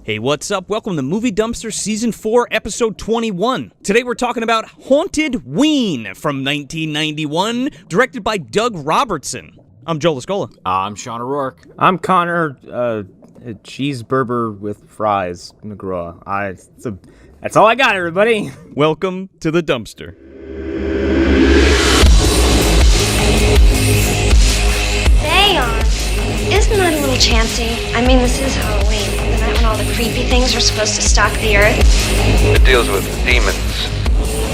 Hey, what's up? Welcome to Movie Dumpster Season 4, Episode 21. Today we're talking about Haunted-ween from 1991, directed by Doug Robertson. I'm Joel Escola. I'm Sean O'Rourke. I'm Connor, cheeseburger with fries, McGraw. That's all I got, everybody. Welcome to the dumpster. Damn. Isn't that a little chancy? I mean, this is Halloween, the night when all the creepy things are supposed to stalk the earth. It deals with demons,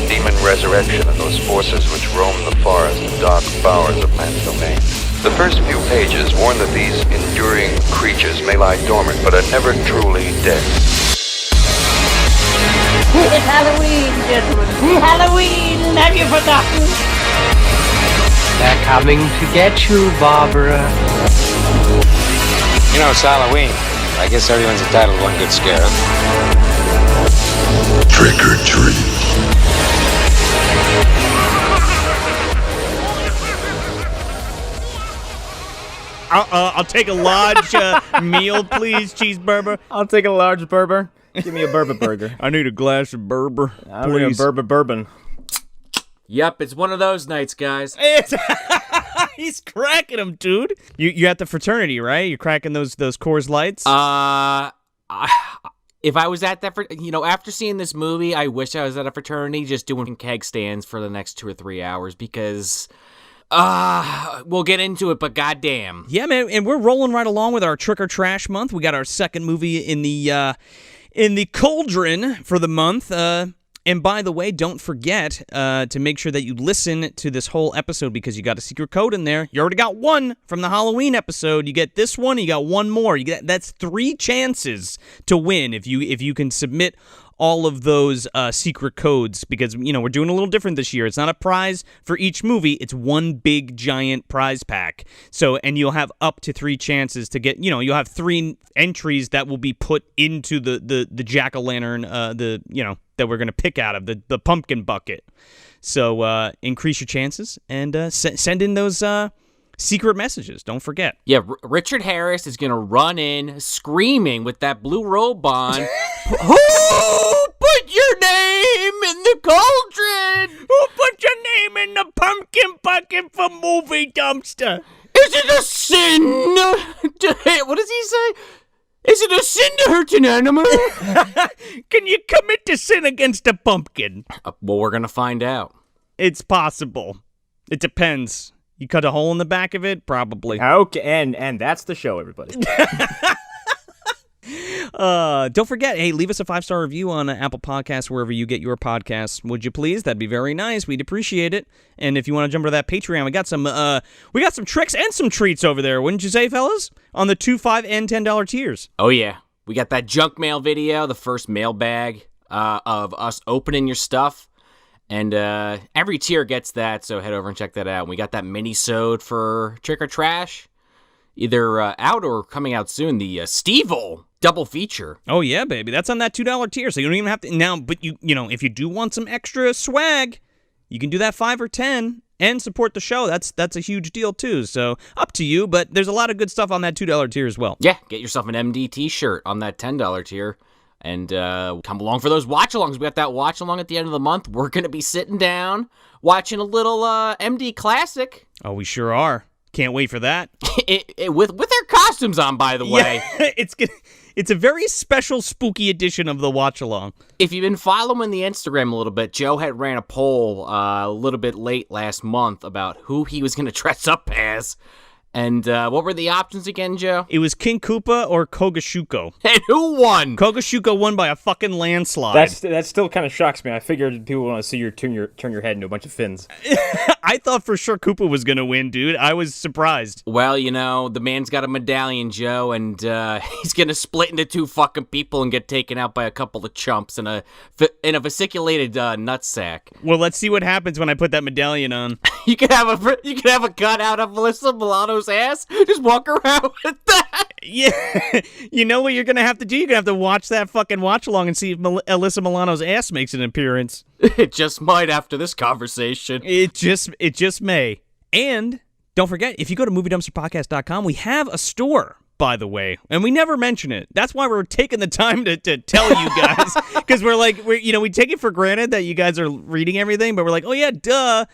demon resurrection, and those forces which roam the forest and dark bowers of man's domain. The first few pages warn that these enduring creatures may lie dormant, but are never truly dead. It's Halloween, gentlemen. Halloween! Have you forgotten? They're coming to get you, Barbara. You know, it's Halloween. I guess everyone's entitled to one good scare, huh? Trick or treat. I'll take a large meal, please, cheeseburger. I'll take a large burger. Give me a bourbon burger. I need a glass of bourbon. I need a bourbon. Yep, it's one of those nights, guys. He's cracking them, dude. You at the fraternity, right? You're cracking those Coors Lights? If I was at that, after seeing this movie, I wish I was at a fraternity just doing keg stands for the next 2 or 3 hours because, we'll get into it, but goddamn. Yeah, man, and we're rolling right along with our Trick or Trash month. We got our second movie in the cauldron for the month. And by the way, don't forget to make sure that you listen to this whole episode because you got a secret code in there. You already got one from the Halloween episode. You get this one, you got one more. That's 3 chances to win if you can submit all of those secret codes because, we're doing a little different this year. It's not a prize for each movie. It's one big, giant prize pack. So, and you'll have up to 3 chances to get, you'll have 3 entries that will be put into the jack-o'-lantern, that we're going to pick out of, the pumpkin bucket. So increase your chances and send in those secret messages. Don't forget. Yeah, Richard Harris is going to run in screaming with that blue robe on. Who put your name in the cauldron? Who put your name in the pumpkin bucket for Movie Dumpster? Is it a sin what does he say? Is it a sin to hurt an animal? Can you commit to sin against a pumpkin? Well, we're going to find out. It's possible. It depends. You cut a hole in the back of it? Probably. Okay, and that's the show, everybody. Don't forget, hey, leave us a 5-star review on Apple Podcasts, wherever you get your podcasts. Would you please? That'd be very nice. We'd appreciate it. And if you want to jump to that Patreon, we got some tricks and some treats over there, wouldn't you say, fellas? On the $2, $5, and $10 tiers. Oh, yeah. We got that junk mail video, the first mailbag of us opening your stuff. And every tier gets that, so head over and check that out. And we got that mini-sode for Trick or Trash, either out or coming out soon, the Steve-O double feature. Oh, yeah, baby. That's on that $2 tier, so you don't even have to... Now, but if you do want some extra swag, you can do that 5 or 10 and support the show. That's a huge deal, too. So, up to you, but there's a lot of good stuff on that $2 tier as well. Yeah, get yourself an MD t-shirt on that $10 tier. And come along for those watch-alongs. We got that watch-along at the end of the month. We're going to be sitting down, watching a little MD classic. Oh, we sure are. Can't wait for that. With their costumes on, by the way. Yeah, it's a very special, spooky edition of the watch-along. If you've been following the Instagram a little bit, Joe had ran a poll a little bit late last month about who he was going to dress up as. And what were the options again, Joe? It was King Koopa or Kogashuko. And who won? Kogashuko won by a fucking landslide. That still kind of shocks me. I figured people want to see you turn your head into a bunch of fins. I thought for sure Koopa was going to win, dude. I was surprised. Well, the man's got a medallion, Joe, and he's going to split into 2 fucking people and get taken out by a couple of chumps in a vesiculated nutsack. Well, let's see what happens when I put that medallion on. You could have a cutout of Alyssa Milano's ass. Just walk around with that. Yeah. You know what you're going to have to do? You're going to have to watch that fucking watch-along and see if Alyssa Milano's ass makes an appearance. It just might after this conversation. It just may. And don't forget, if you go to MovieDumpsterPodcast.com, we have a store. by the way, and we never mention it. That's why we're taking the time to tell you guys, because we take it for granted that you guys are reading everything, but we're like, oh yeah, duh.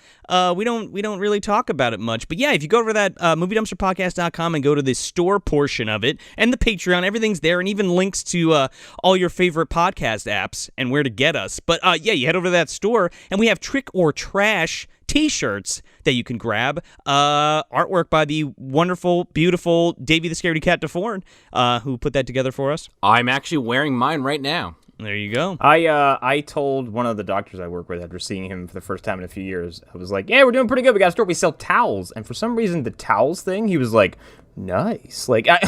We don't really talk about it much. But yeah, if you go over to that moviedumpsterpodcast.com and go to the store portion of it and the Patreon, everything's there, and even links to all your favorite podcast apps and where to get us. But yeah, you head over to that store, and we have Trick or Trash T-shirts that you can grab. Artwork by the wonderful, beautiful Davey the Scaredy Cat DeForn, who put that together for us. I'm actually wearing mine right now. There you go. I told one of the doctors I work with after seeing him for the first time in a few years, I was like, yeah, we're doing pretty good. We got a store. We sell towels. And for some reason, the towels thing, he was like, nice. Like, I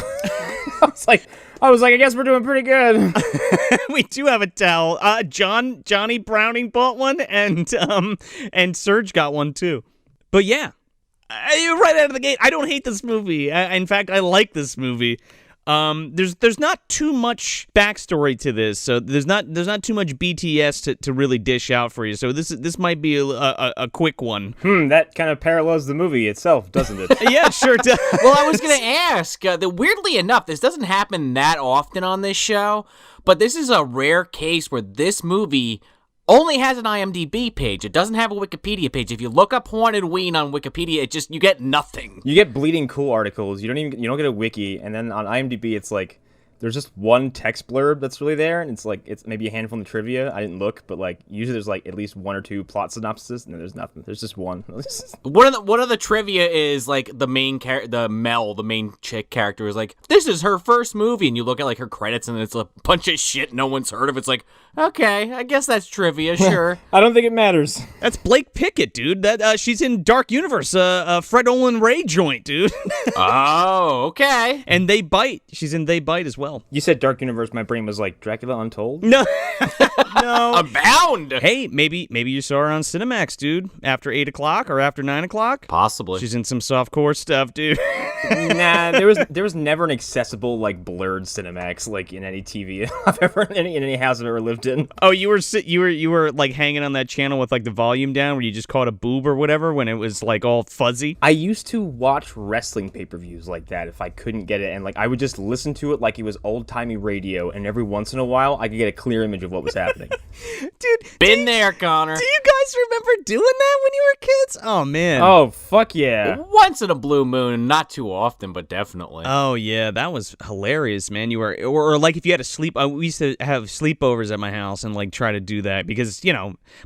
was like, I guess we're doing pretty good. We do have a towel. Johnny Browning bought one, and Serge got one too. But yeah, right out of the gate, I don't hate this movie. In fact, I like this movie. There's not too much backstory to this, so there's not too much BTS to really dish out for you. So this might be a quick one. That kind of parallels the movie itself, doesn't it? Yeah, sure does. Well, I was gonna ask. That weirdly enough, this doesn't happen that often on this show, but this is a rare case where this movie only has an IMDb page. It doesn't have a Wikipedia page. If you look up HauntedWeen on Wikipedia, you get nothing. You get bleeding cool articles. You don't get a wiki, and then on IMDb it's like there's just one text blurb that's really there, and it's maybe a handful of trivia. I didn't look, but usually there's at least one or two plot synopses, and then there's nothing. There's just one. One of the trivia is the main the main chick character is like, this is her first movie, and you look at her credits, and it's a bunch of shit no one's heard of. It's like, okay, I guess that's trivia, sure. I don't think it matters. That's Blake Pickett, dude. That she's in Dark Universe, Fred Olin Ray joint, dude. Oh, okay. And They Bite. She's in They Bite as well. You said Dark Universe. My brain was like Dracula Untold. No, no. Abound. Hey, maybe you saw her on Cinemax, dude. After 8 o'clock or after 9 o'clock. Possibly. She's in some softcore stuff, dude. Nah, there was never an accessible blurred Cinemax in any TV I've ever in any house I've ever lived in. Oh, you were hanging on that channel with the volume down where you just caught a boob or whatever when it was all fuzzy. I used to watch wrestling pay-per-views like that if I couldn't get it, and I would just listen to it like it was old-timey radio, and every once in a while I could get a clear image of what was happening. Dude, been there, Connor. Do you guys remember doing that when you were kids? Oh man. Oh fuck yeah. Once in a blue moon, not too often, but definitely. Oh yeah, that was hilarious, man. You were or if you had a sleep. We used to have sleepovers at my house and try to do that because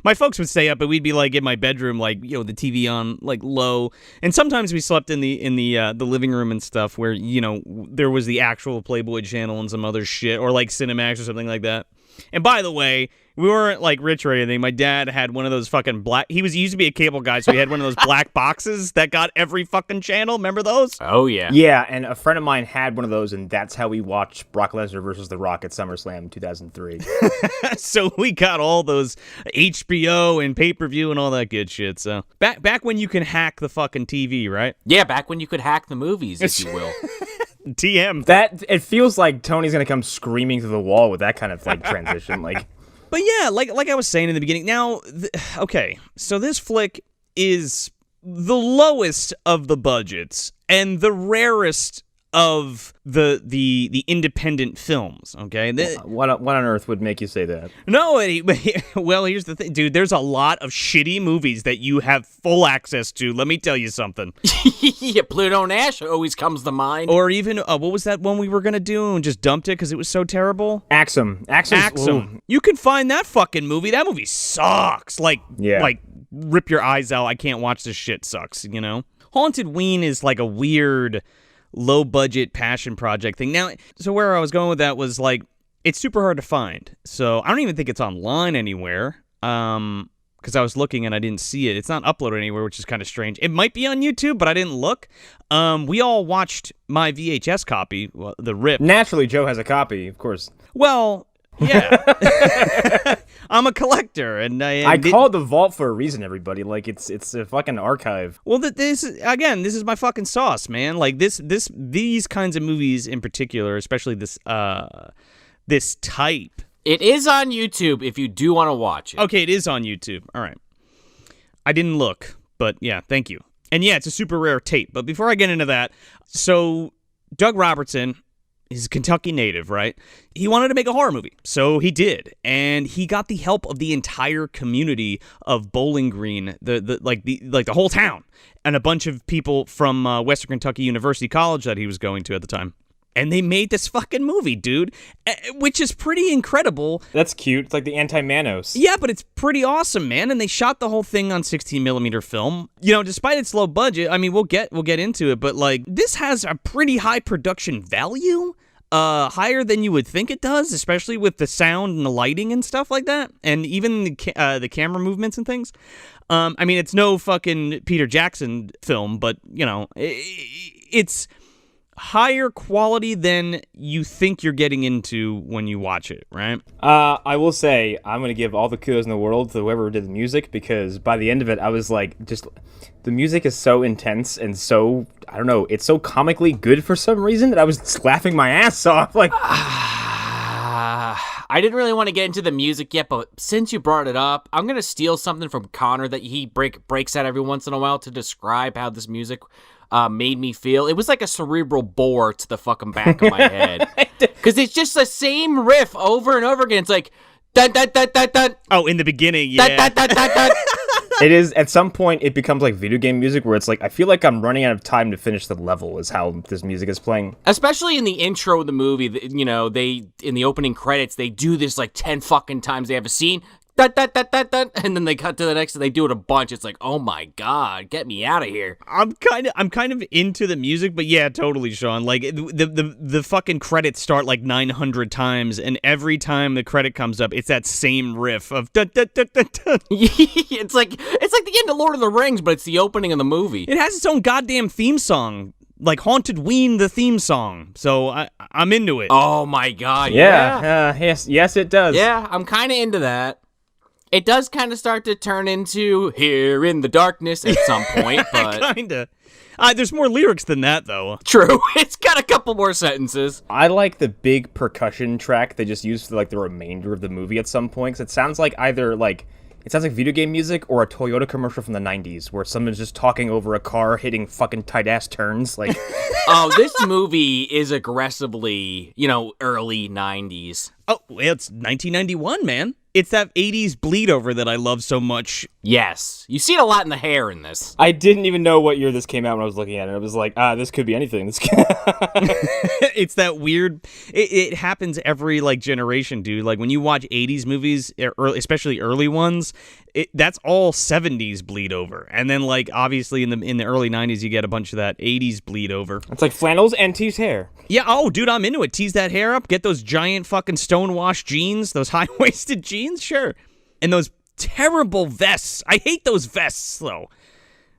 my folks would stay up, but we'd be in my bedroom, the TV on low, and sometimes we slept in the living room and stuff where there was the actual Playboy channel and some other shit or Cinemax or something like that. And by the way, we weren't rich or anything. My dad had one of those fucking black. He used to be a cable guy, so he had one of those black boxes that got every fucking channel. Remember those? Oh yeah. Yeah, and a friend of mine had one of those, and that's how we watched Brock Lesnar versus The Rock at SummerSlam 2003. So we got all those HBO and pay-per-view and all that good shit. So back when you can hack the fucking TV, right? Yeah, back when you could hack the movies, if you will. TM. That it feels like Tony's gonna come screaming through the wall with that kind of transition, But yeah, like I was saying in the beginning. Now, okay, so this flick is the lowest of the budgets and the rarest of the independent films. Okay, what on earth would make you say that? No, well, here's the thing, dude. There's a lot of shitty movies that you have full access to. Let me tell you something. Yeah, Pluto Nash always comes to mind. Or even what was that one we were gonna do and just dumped it because it was so terrible? Axum. You can find that fucking movie. That movie sucks. Rip your eyes out. I can't watch this shit. Sucks. Haunted-ween is a weird low budget passion project thing. Now, so where I was going with that was it's super hard to find. So I don't even think it's online anywhere. Because I was looking and I didn't see it. It's not uploaded anywhere, which is kind of strange. It might be on YouTube, but I didn't look. We all watched my VHS copy, the rip. Naturally, Joe has a copy, of course. Well, yeah. I'm a collector, and I call it the vault for a reason, everybody. It's a fucking archive. Well, this is my fucking sauce, man. These kinds of movies in particular, especially this type. It is on YouTube if you do want to watch it. Okay, it is on YouTube. All right. I didn't look, but yeah, thank you. And yeah, it's a super rare tape. But before I get into that, so Doug Robertson is a Kentucky native, right? He wanted to make a horror movie, so he did, and he got the help of the entire community of Bowling Green, the whole town, and a bunch of people from Western Kentucky University College that he was going to at the time. And they made this fucking movie, dude, which is pretty incredible. That's cute. It's like the anti-Manos. Yeah, but it's pretty awesome, man. And they shot the whole thing on 16mm film. You know, despite its low budget, I mean, we'll get into it, but like this has a pretty high production value, higher than you would think it does, especially with the sound and the lighting and stuff like that, and even the camera movements and things. I mean, it's no fucking Peter Jackson film, but you know, it's higher quality than you think you're getting into when you watch it, right? I will say, I'm going to give all the kudos in the world to whoever did the music, because by the end of it, I was like, the music is so intense and so, I don't know, it's so comically good for some reason that I was laughing my ass off. Like, I didn't really want to get into the music yet, but since you brought it up, I'm going to steal something from Connor that he breaks out every once in a while to describe how this music made me feel. It was like a cerebral bore to the fucking back of my head. Because it's just the same riff over and over again. It's like, dun, dun, dun, dun, dun. Oh, in the beginning, yeah. Dun, dun, dun, dun, dun. it is, at some point, it becomes like video game music where it's like, I feel like I'm running out of time to finish the level is how this music is playing. Especially in the intro of the movie, you know, in the opening credits, they do this like 10 fucking times. They have a scene, dun, dun, dun, dun, dun, and then they cut to the next and they do it a bunch. It's like, oh my God, get me out of here. I'm kind of into the music, but yeah, totally, Sean. Like the fucking credits start like 900 times, and every time the credit comes up, it's that same riff of dun, dun, dun, dun, dun. It's like the end of Lord of the Rings, but it's the opening of the movie. It has its own goddamn theme song. Like Haunted-ween, the theme song. So I'm into it. Oh my God, Yes, it does. Yeah, I'm kind of into that. It does kind of start to turn into Here in the Darkness at some point, but... Kinda. There's more lyrics than that, though. True. It's got a couple more sentences. I like the big percussion track they just used for like the remainder of the movie at some point, 'cause it sounds like either like... It sounds like video game music or a Toyota commercial from the 90s where someone's just talking over a car hitting fucking tight-ass turns. Like, oh, this movie is aggressively, you know, early 90s. Oh, it's 1991, man. It's that 80s bleed over that I love so much. Yes. You see it a lot in the hair in this. I didn't even know what year this came out when I was looking at it. I was like, this could be anything. It's that weird... It happens every, like, generation, dude. Like, when you watch 80s movies, especially early ones, that's all 70s bleed over. And then, like, obviously in the early 90s, you get a bunch of that 80s bleed over. It's like flannels and tease hair. Yeah, oh, dude, I'm into it. Tease that hair up. Get those giant fucking stonewashed jeans, those high-waisted jeans, sure. And those terrible vests. I hate those vests, though.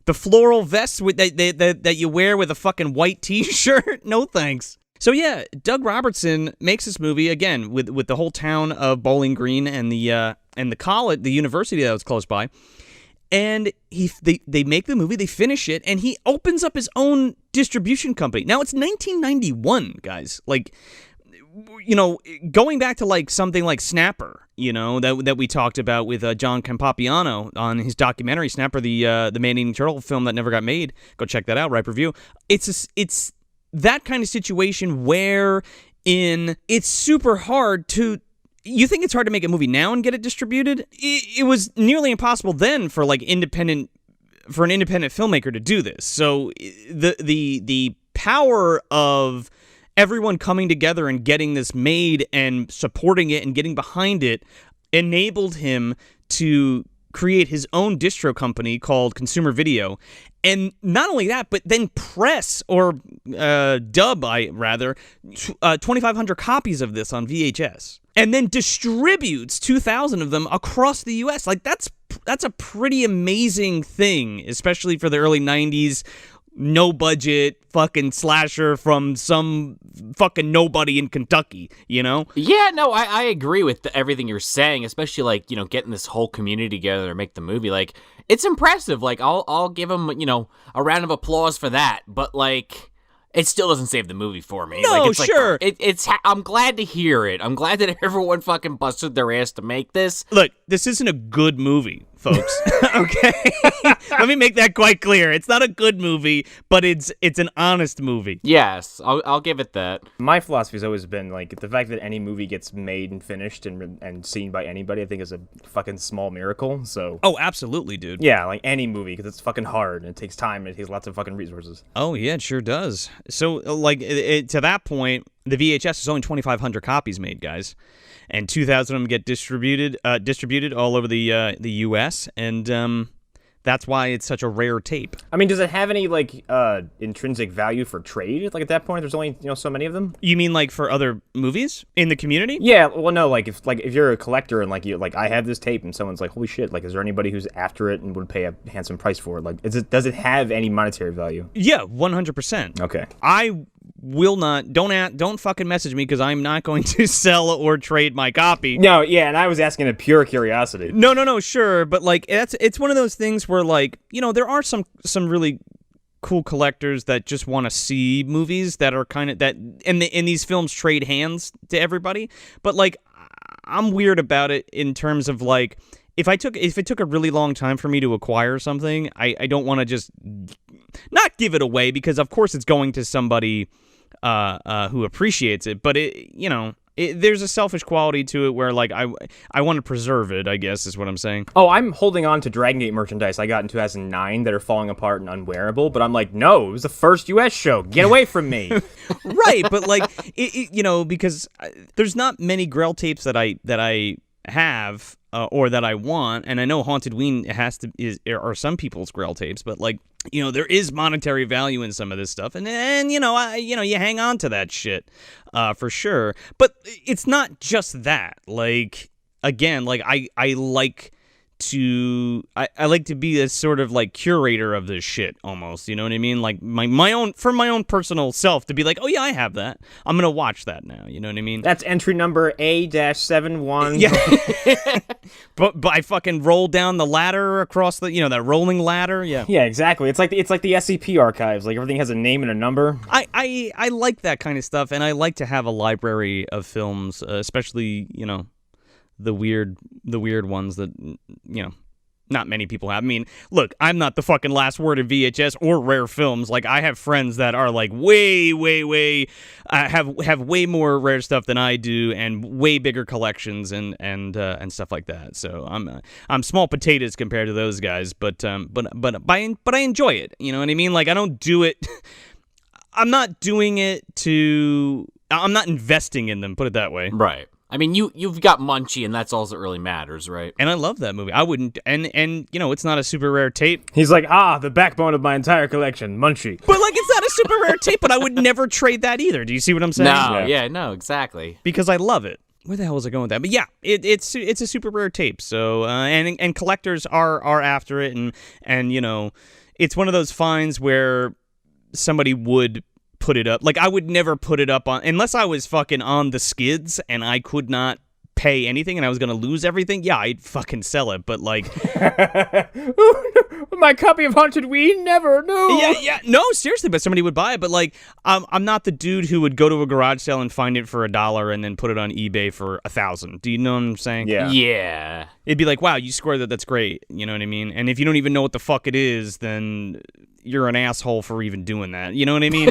The floral vests that you wear with a fucking white t-shirt? No thanks. So yeah, Doug Robertson makes this movie, again, with the whole town of Bowling Green and the college, the university that was close by. And they make the movie, they finish it, and he opens up his own distribution company. Now, it's 1991, guys. Like, you know, going back to, like, something like Snapper, you know, that we talked about with John Campapiano on his documentary, Snapper, the man-eating turtle film that never got made. Go check that out, Ripe Review. It's that kind of situation where it's super hard to... You think it's hard to make a movie now and get it distributed? It was nearly impossible then for an independent filmmaker to do this. So the power of everyone coming together and getting this made and supporting it and getting behind it enabled him to create his own distro company called Consumer Video. And not only that, but then press or dub, 2,500 copies of this on VHS. And then distributes 2,000 of them across the U.S. Like, that's a pretty amazing thing, especially for the early 90s. No budget fucking slasher from some fucking nobody in Kentucky, you know? Yeah, no, I agree with everything you're saying, especially, like, you know, getting this whole community together to make the movie. Like, it's impressive. Like, I'll give him, you know, a round of applause for that. But, like, it still doesn't save the movie for me. No, like, it's sure. Like, I'm glad to hear it. I'm glad that everyone fucking busted their ass to make this. Look, this isn't a good movie. folks. Okay? Let me make that quite clear. It's not a good movie, but it's an honest movie. Yes, I'll give it that. My philosophy has always been, like, the fact that any movie gets made and finished and seen by anybody, I think is a fucking small miracle, so... Oh, absolutely, dude. Yeah, like any movie, because it's fucking hard, and it takes time, and it takes lots of fucking resources. Oh, yeah, it sure does. So, like, to that point, the VHS is only 2,500 copies made, guys. And 2,000 of them get distributed all over the U.S., and that's why it's such a rare tape. I mean, does it have any, like, intrinsic value for trade? Like, at that point, there's only, so many of them? You mean, like, for other movies in the community? Yeah, well, no, if you're a collector and, I have this tape and someone's like, holy shit, like, is there anybody who's after it and would pay a handsome price for it? Like, does it have any monetary value? Yeah, 100%. Okay. I will not, don't fucking message me, because I'm not going to sell or trade my copy. No, yeah, and I was asking a pure curiosity. No, sure, but, like, it's one of those things where, like, there are some really cool collectors that just want to see movies that are kind of, that, and these films trade hands to everybody, but, like, I'm weird about it in terms of, like, if it took a really long time for me to acquire something, I don't want to just not give it away, because of course it's going to somebody who appreciates it, but there's a selfish quality to it where, like, I want to preserve it, I guess is what I'm saying. Oh, I'm holding on to Dragon Gate merchandise I got in 2009 that are falling apart and unwearable, but I'm like, no, it was the first U.S. show. Get away from me. Right, but, like, because there's not many Grell tapes that I have or that I want, and I know HauntedWeen are some people's Grell tapes, but, like, there is monetary value in some of this stuff, and you hang on to that shit for sure. But it's not just that. Like, again, like, I like to be a sort of, like, curator of this shit almost, you know what I mean? Like, my own personal self, to be like, oh yeah, I have that, I'm gonna watch that now, you know what I mean? That's entry number A-71. Yeah. but I fucking roll down the ladder across the, that rolling ladder. Yeah exactly. It's like the SCP archives, like, everything has a name and a number. I like that kind of stuff, and I like to have a library of films, especially the weird ones that, not many people have. I mean, look, I'm not the fucking last word in VHS or rare films. Like, I have friends that are, like, way have way more rare stuff than I do, and way bigger collections and stuff like that. So I'm small potatoes compared to those guys, but I enjoy it. You know what I mean? Like, I don't do it. I'm not doing it I'm not investing in them. Put it that way. Right. I mean, you've got Munchie, and that's all that really matters, right? And I love that movie. I wouldn't, and it's not a super rare tape. He's like, the backbone of my entire collection, Munchie. But, like, it's not a super rare tape, but I would never trade that either. Do you see what I'm saying? No, exactly. Because I love it. Where the hell was I going with that? But yeah, it's a super rare tape. So and collectors are after it, and it's one of those finds where somebody would put it up. Like, I would never put it up on, unless I was fucking on the skids and I could not pay anything and I was gonna lose everything. Yeah, I'd fucking sell it. But, like, my copy of HauntedWeen, never. No. Yeah. No, seriously. But somebody would buy it. But, like, I'm not the dude who would go to a garage sale and find it for $1 and then put it on eBay for $1,000. Do you know what I'm saying? Yeah. It'd be like, wow, you scored that. That's great. You know what I mean? And if you don't even know what the fuck it is, then you're an asshole for even doing that. You know what I mean?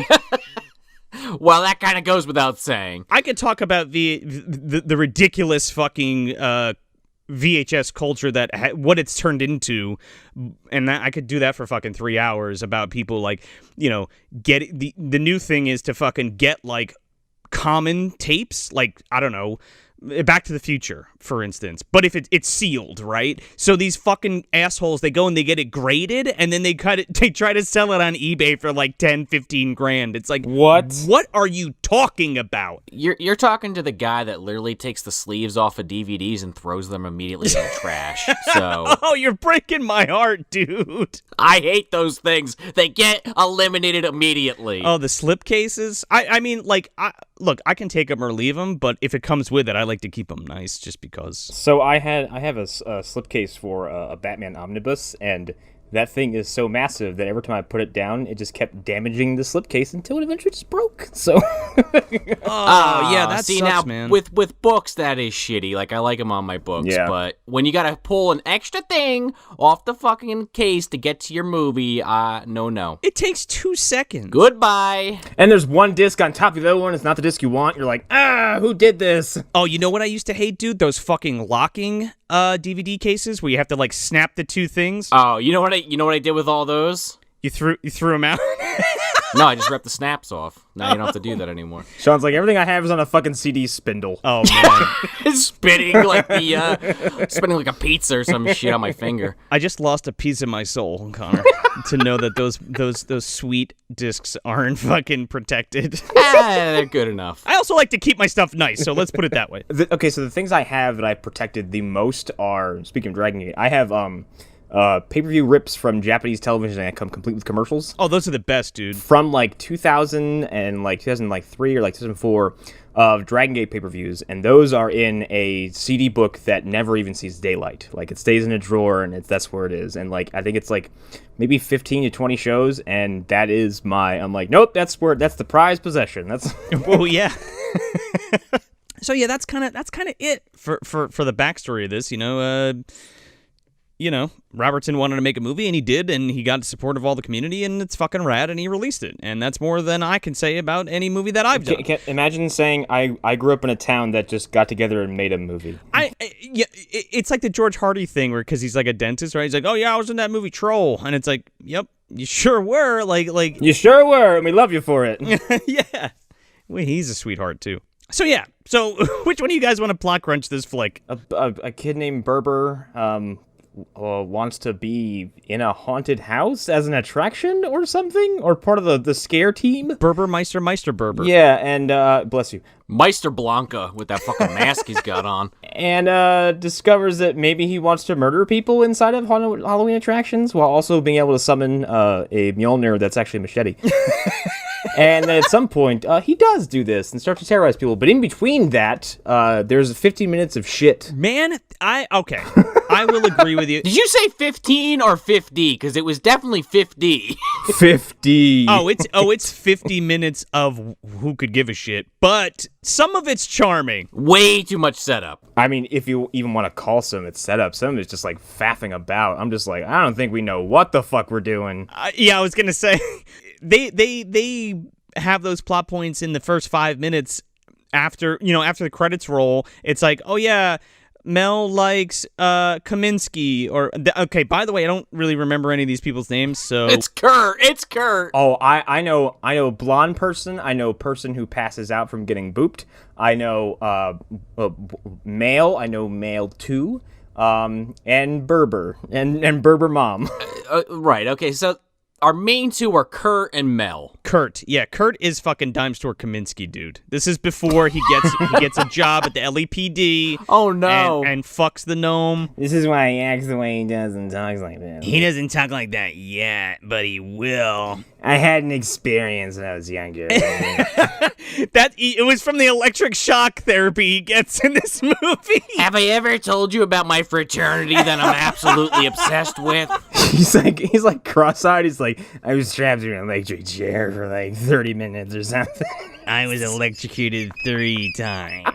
Well, that kind of goes without saying. I could talk about the ridiculous fucking VHS culture what it's turned into, and I could do that for fucking 3 hours about people, like, get the new thing is to fucking get, like, common tapes, like, I don't know, Back to the Future, for instance. But if it's sealed, right? So these fucking assholes, they go and they get it graded, and then they try to sell it on eBay for like 10, 15 grand. It's like, what are you talking about? You're talking to the guy that literally takes the sleeves off of DVDs and throws them immediately in the trash. So oh, you're breaking my heart, dude. I hate those things. They get eliminated immediately. Oh, the slipcases? I mean, like, look, I can take them or leave them, but if it comes with it, I like to keep them nice just because. So I have a slipcase for a Batman omnibus, and that thing is so massive that every time I put it down, it just kept damaging the slipcase until it eventually just broke. So, yeah, that see, sucks, now, man. With books, that is shitty. Like, I like them on my books, but when you gotta pull an extra thing off the fucking case to get to your movie, no. It takes 2 seconds. Goodbye. and there's one disc on top of the other one. It's not the disc you want. You're like, who did this? Oh, you know what I used to hate, dude? Those fucking locking DVD cases where you have to like snap the two things. Oh, you know what I did with all those? You threw them out. No, I just ripped the snaps off. Now you don't have to do that anymore. Sean's like, everything I have is on a fucking CD spindle. Oh man, spinning like a pizza or some shit on my finger. I just lost a piece of my soul, Connor, to know that those sweet discs aren't fucking protected. They're good enough. I also like to keep my stuff nice, so let's put it that way. Okay, so the things I have that I protected the most are, speaking of Dragon Gate, I have pay-per-view rips from Japanese television that come complete with commercials. Oh, those are the best, dude. From like 2000 and like 2003 or like 2004 of Dragon Gate pay-per-views, and those are in a CD book that never even sees daylight. Like, it stays in a drawer, and that's where it is. And like, I think it's like maybe 15 to 20 shows, and that is I'm like, nope, that's the prized possession. That's Oh yeah. So yeah, that's kind of it for the backstory of this. Robertson wanted to make a movie, and he did, and he got the support of all the community, and it's fucking rad, and he released it. And that's more than I can say about any movie that I've done. Imagine saying I grew up in a town that just got together and made a movie. It's like the George Hardy thing, because he's like a dentist, right? He's like, oh yeah, I was in that movie Troll, and it's like, yep, you sure were, like you sure were, and we love you for it. Yeah, well, he's a sweetheart too. So yeah, which one of you guys want to plot crunch this flick? A kid named Berber wants to be in a haunted house as an attraction or something, or part of the scare team. Meister Berber. Yeah, and bless you, Meister Blanca with that fucking mask he's got on. And discovers that maybe he wants to murder people inside of Halloween attractions while also being able to summon a Mjolnir that's actually a machete. And then at some point, he does do this and starts to terrorize people. But in between that, there's 15 minutes of shit. Man, I will agree with you. Did you say 15 or 50? Because it was definitely 50. 50. It's 50 minutes of who could give a shit, but some of it's charming. Way too much setup. I mean, if you even want to call some of it setup, some of it's just like faffing about. I'm just like, I don't think we know what the fuck we're doing. Yeah, I was gonna say, they have those plot points in the first 5 minutes after the credits roll. It's like, oh yeah, Mel likes Kaminsky, or okay. By the way, I don't really remember any of these people's names. So it's Kurt. Oh, I know blonde person. I know person who passes out from getting booped. I know male. I know male 2. And Berber and Berber mom. Right. Okay. So our main 2 are Kurt and Mel. Kurt is fucking dime store Kaminsky, dude. This is before he gets a job at the LAPD. Oh no! And fucks the gnome. This is why he acts the way he does and talks like that. He doesn't talk like that yet, but he will. I had an experience when I was younger. It was from the electric shock therapy he gets in this movie. Have I ever told you about my fraternity that I'm absolutely obsessed with? He's like cross-eyed. He's like, I was trapped in an electric chair for like 30 minutes or something. I was electrocuted 3 times.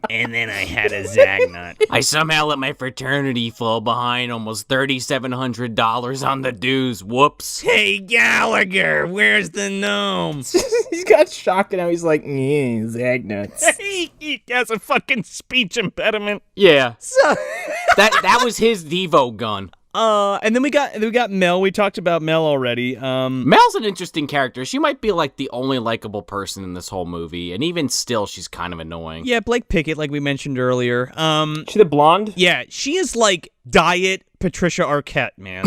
And then I had a Zagnut. I somehow let my fraternity fall behind almost $3,700 on the dues. Whoops. Hey, Gallagher, where's the gnome? He's got shocked and now he's like, yeah, Zagnuts. He has a fucking speech impediment. Yeah. So that was his Devo gun. And then we got Mel. We talked about Mel already. Mel's an interesting character. She might be like the only likable person in this whole movie, and even still, she's kind of annoying. Yeah, Blake Pickett, like we mentioned earlier. She the blonde? Yeah, she is like diet Patricia Arquette, man.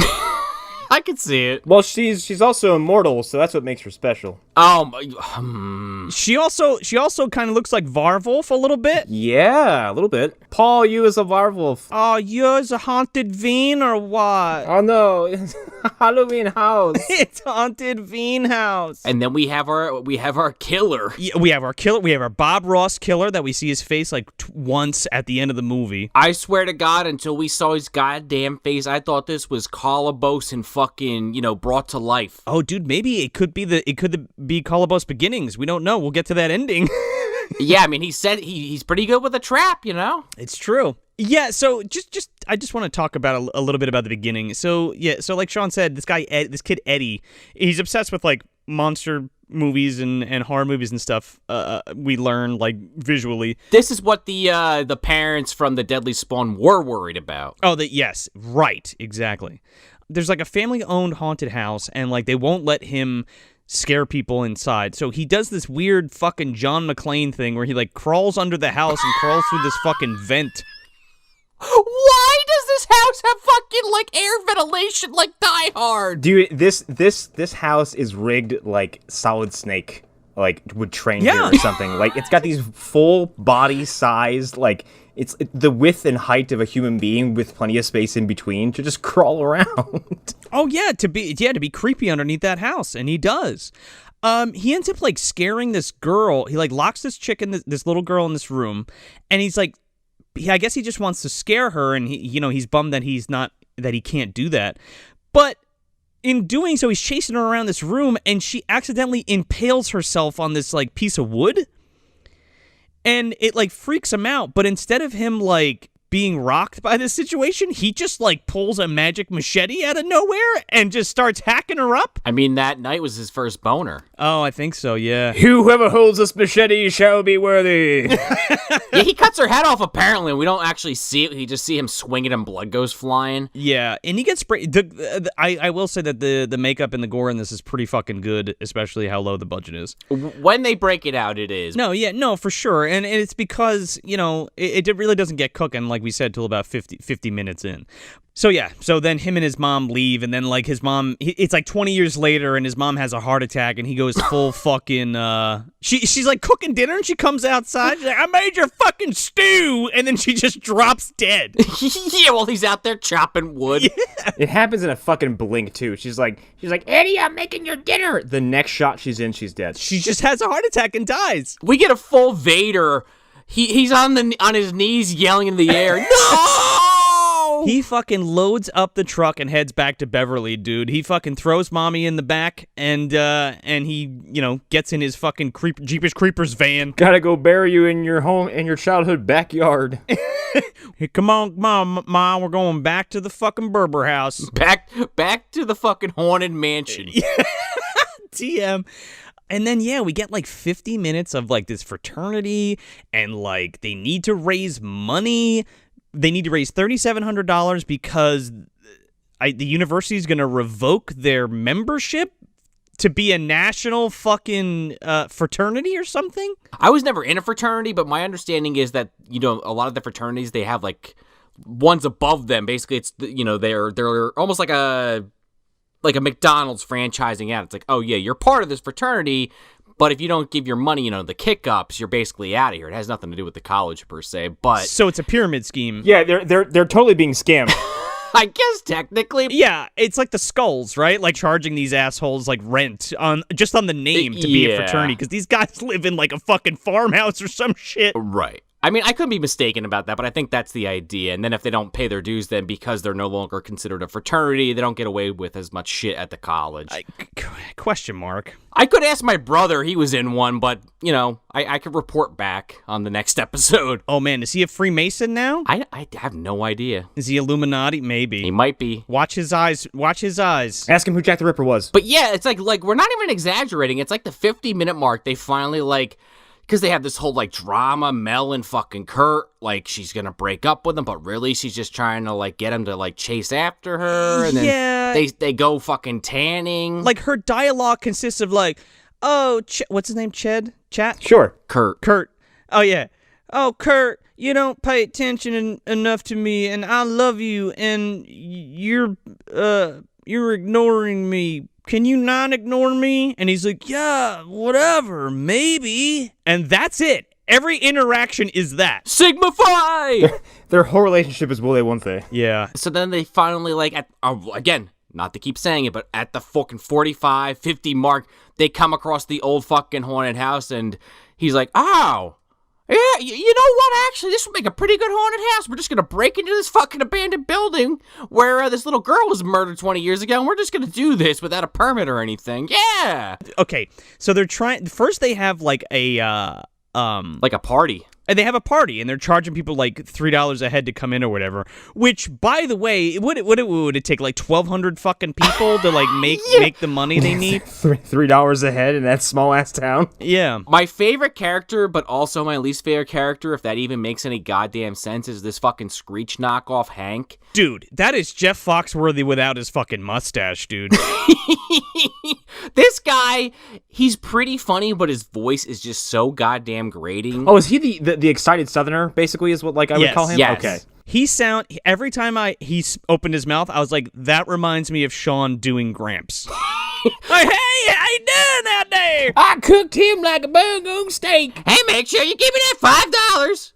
I could see it. Well, she's also immortal, so that's what makes her special. She also kind of looks like Varwolf a little bit. Yeah, a little bit. Paul, you as a werewolf. Oh, yours a Haunted-ween or what? Oh no, it's Halloween house. It's Haunted-ween house. And then we have our killer. Yeah, we have our killer. We have our Bob Ross killer that we see his face like once at the end of the movie. I swear to God, until we saw his goddamn face, I thought this was Colobos and fucking, brought to life. Oh, dude, maybe it could be Colobos Beginnings. We don't know. We'll get to that ending. Yeah, I mean, he said he's pretty good with a trap, It's true. Yeah, so I just want to talk about a little bit about the beginning. So like Sean said, this kid Eddie, he's obsessed with like monster movies and horror movies and stuff. We learn like visually. This is what the parents from the Deadly Spawn were worried about. Oh, yes, right, exactly. There's like a family-owned haunted house, and like they won't let him scare people inside. So he does this weird fucking John McClane thing where he like crawls under the house and crawls through this fucking vent. Why does this house have fucking like air ventilation like Die Hard? Dude, this house is rigged like Solid Snake, like would train here or something. Like it's got these full body sized, like it's the width and height of a human being with plenty of space in between to just crawl around. Oh yeah, to be creepy underneath that house, and he does. He ends up like scaring this girl. He like locks this chick in this little girl in this room, and he's like, I guess he just wants to scare her, and he's bummed that he can't do that. But in doing so, he's chasing her around this room, and she accidentally impales herself on this like piece of wood, and it like freaks him out. But instead of him like being rocked by this situation, he just like pulls a magic machete out of nowhere and just starts hacking her up. I mean, that night was his first boner. Oh, I think so, yeah. Whoever holds this machete shall be worthy. Yeah, he cuts her head off apparently. We don't actually see it. We just see him swing it and blood goes flying. Yeah, and he gets sprayed. I will say that the makeup and the gore in this is pretty fucking good, especially how low the budget is. When they break it out, it is. No, for sure. And it's because, it really doesn't get cooking, like we said, till about 50 minutes in. So then him and his mom leave, and then like his mom, it's like 20 years later, and his mom has a heart attack, and he goes full fucking, she's like cooking dinner, and she comes outside, she's like, I made your fucking stew, and then she just drops dead. Yeah, well, he's out there chopping wood. Yeah. It happens in a fucking blink too. She's like, Eddie, I'm making your dinner. The next shot she's in, she's dead. She just has a heart attack and dies. We get a full Vader. He's on his knees yelling in the air. No! He fucking loads up the truck and heads back to Beverly, dude. He fucking throws mommy in the back, and he, gets in his fucking Jeepers Creepers van. Gotta go bury you in your childhood backyard. Hey, come on, Ma, we're going back to the fucking Berber house. Back to the fucking haunted mansion. TM. And then, we get like 50 minutes of like this fraternity, and like they need to raise money. They need to raise $3,700 because the university is going to revoke their membership to be a national fucking fraternity or something. I was never in a fraternity, but my understanding is that, a lot of the fraternities, they have like ones above them. Basically, it's, they're almost like a McDonald's franchising out. It's like, oh yeah, you're part of this fraternity, but if you don't give your money, the kick-ups, you're basically out of here. It has nothing to do with the college per se, but so it's a pyramid scheme. Yeah, they're totally being scammed. I guess technically. Yeah, it's like the Skulls, right? Like charging these assholes like rent on the name to be a fraternity, because these guys live in like a fucking farmhouse or some shit. Right. I mean, I could be mistaken about that, but I think that's the idea. And then if they don't pay their dues, then because they're no longer considered a fraternity, they don't get away with as much shit at the college. Question mark. I could ask my brother. He was in one, but, I could report back on the next episode. Oh, man, is he a Freemason now? I have no idea. Is he Illuminati? Maybe. He might be. Watch his eyes. Ask him who Jack the Ripper was. But yeah, it's like we're not even exaggerating. It's like the 50-minute mark. They finally because they have this whole, drama, Mel and fucking Kurt, she's gonna break up with him, but really she's just trying to, get him to, chase after her, and then they go fucking tanning. Her dialogue consists of, oh, what's his name, Chet? Sure. Kurt. Oh, yeah. Oh, Kurt, you don't pay attention enough to me, and I love you, and you're you're ignoring me. Can you not ignore me? And he's like, yeah, whatever, maybe. And that's it. Every interaction is that. Sigma Phi! Their whole relationship is will they, won't they? Yeah. So then they finally, like, again, not to keep saying it, but at the fucking 45, 50 mark, they come across the old fucking haunted house, and he's like, oh, yeah, you know what, actually, this would make a pretty good haunted house. We're just going to break into this fucking abandoned building where this little girl was murdered 20 years ago, and we're just going to do this without a permit or anything. Yeah! Okay, so they're trying, first they have like a, like a party. And they have a party, and they're charging people like $3 a head to come in or whatever. Which, by the way, would it take like 1,200 fucking people to like make the money they need? $3 a head in that small ass town. Yeah. My favorite character, but also my least favorite character, if that even makes any goddamn sense, is this fucking Screech knockoff Hank. Dude, that is Jeff Foxworthy without his fucking mustache, dude. This guy, he's pretty funny, but his voice is just so goddamn grating. Oh, is he the excited Southerner? Basically, is what like I would call him. Yes. Okay. Every time he opened his mouth, I was like, that reminds me of Sean doing Gramps. Like, hey, how you doing out there? I cooked him like a bone steak. Hey, make sure you give me that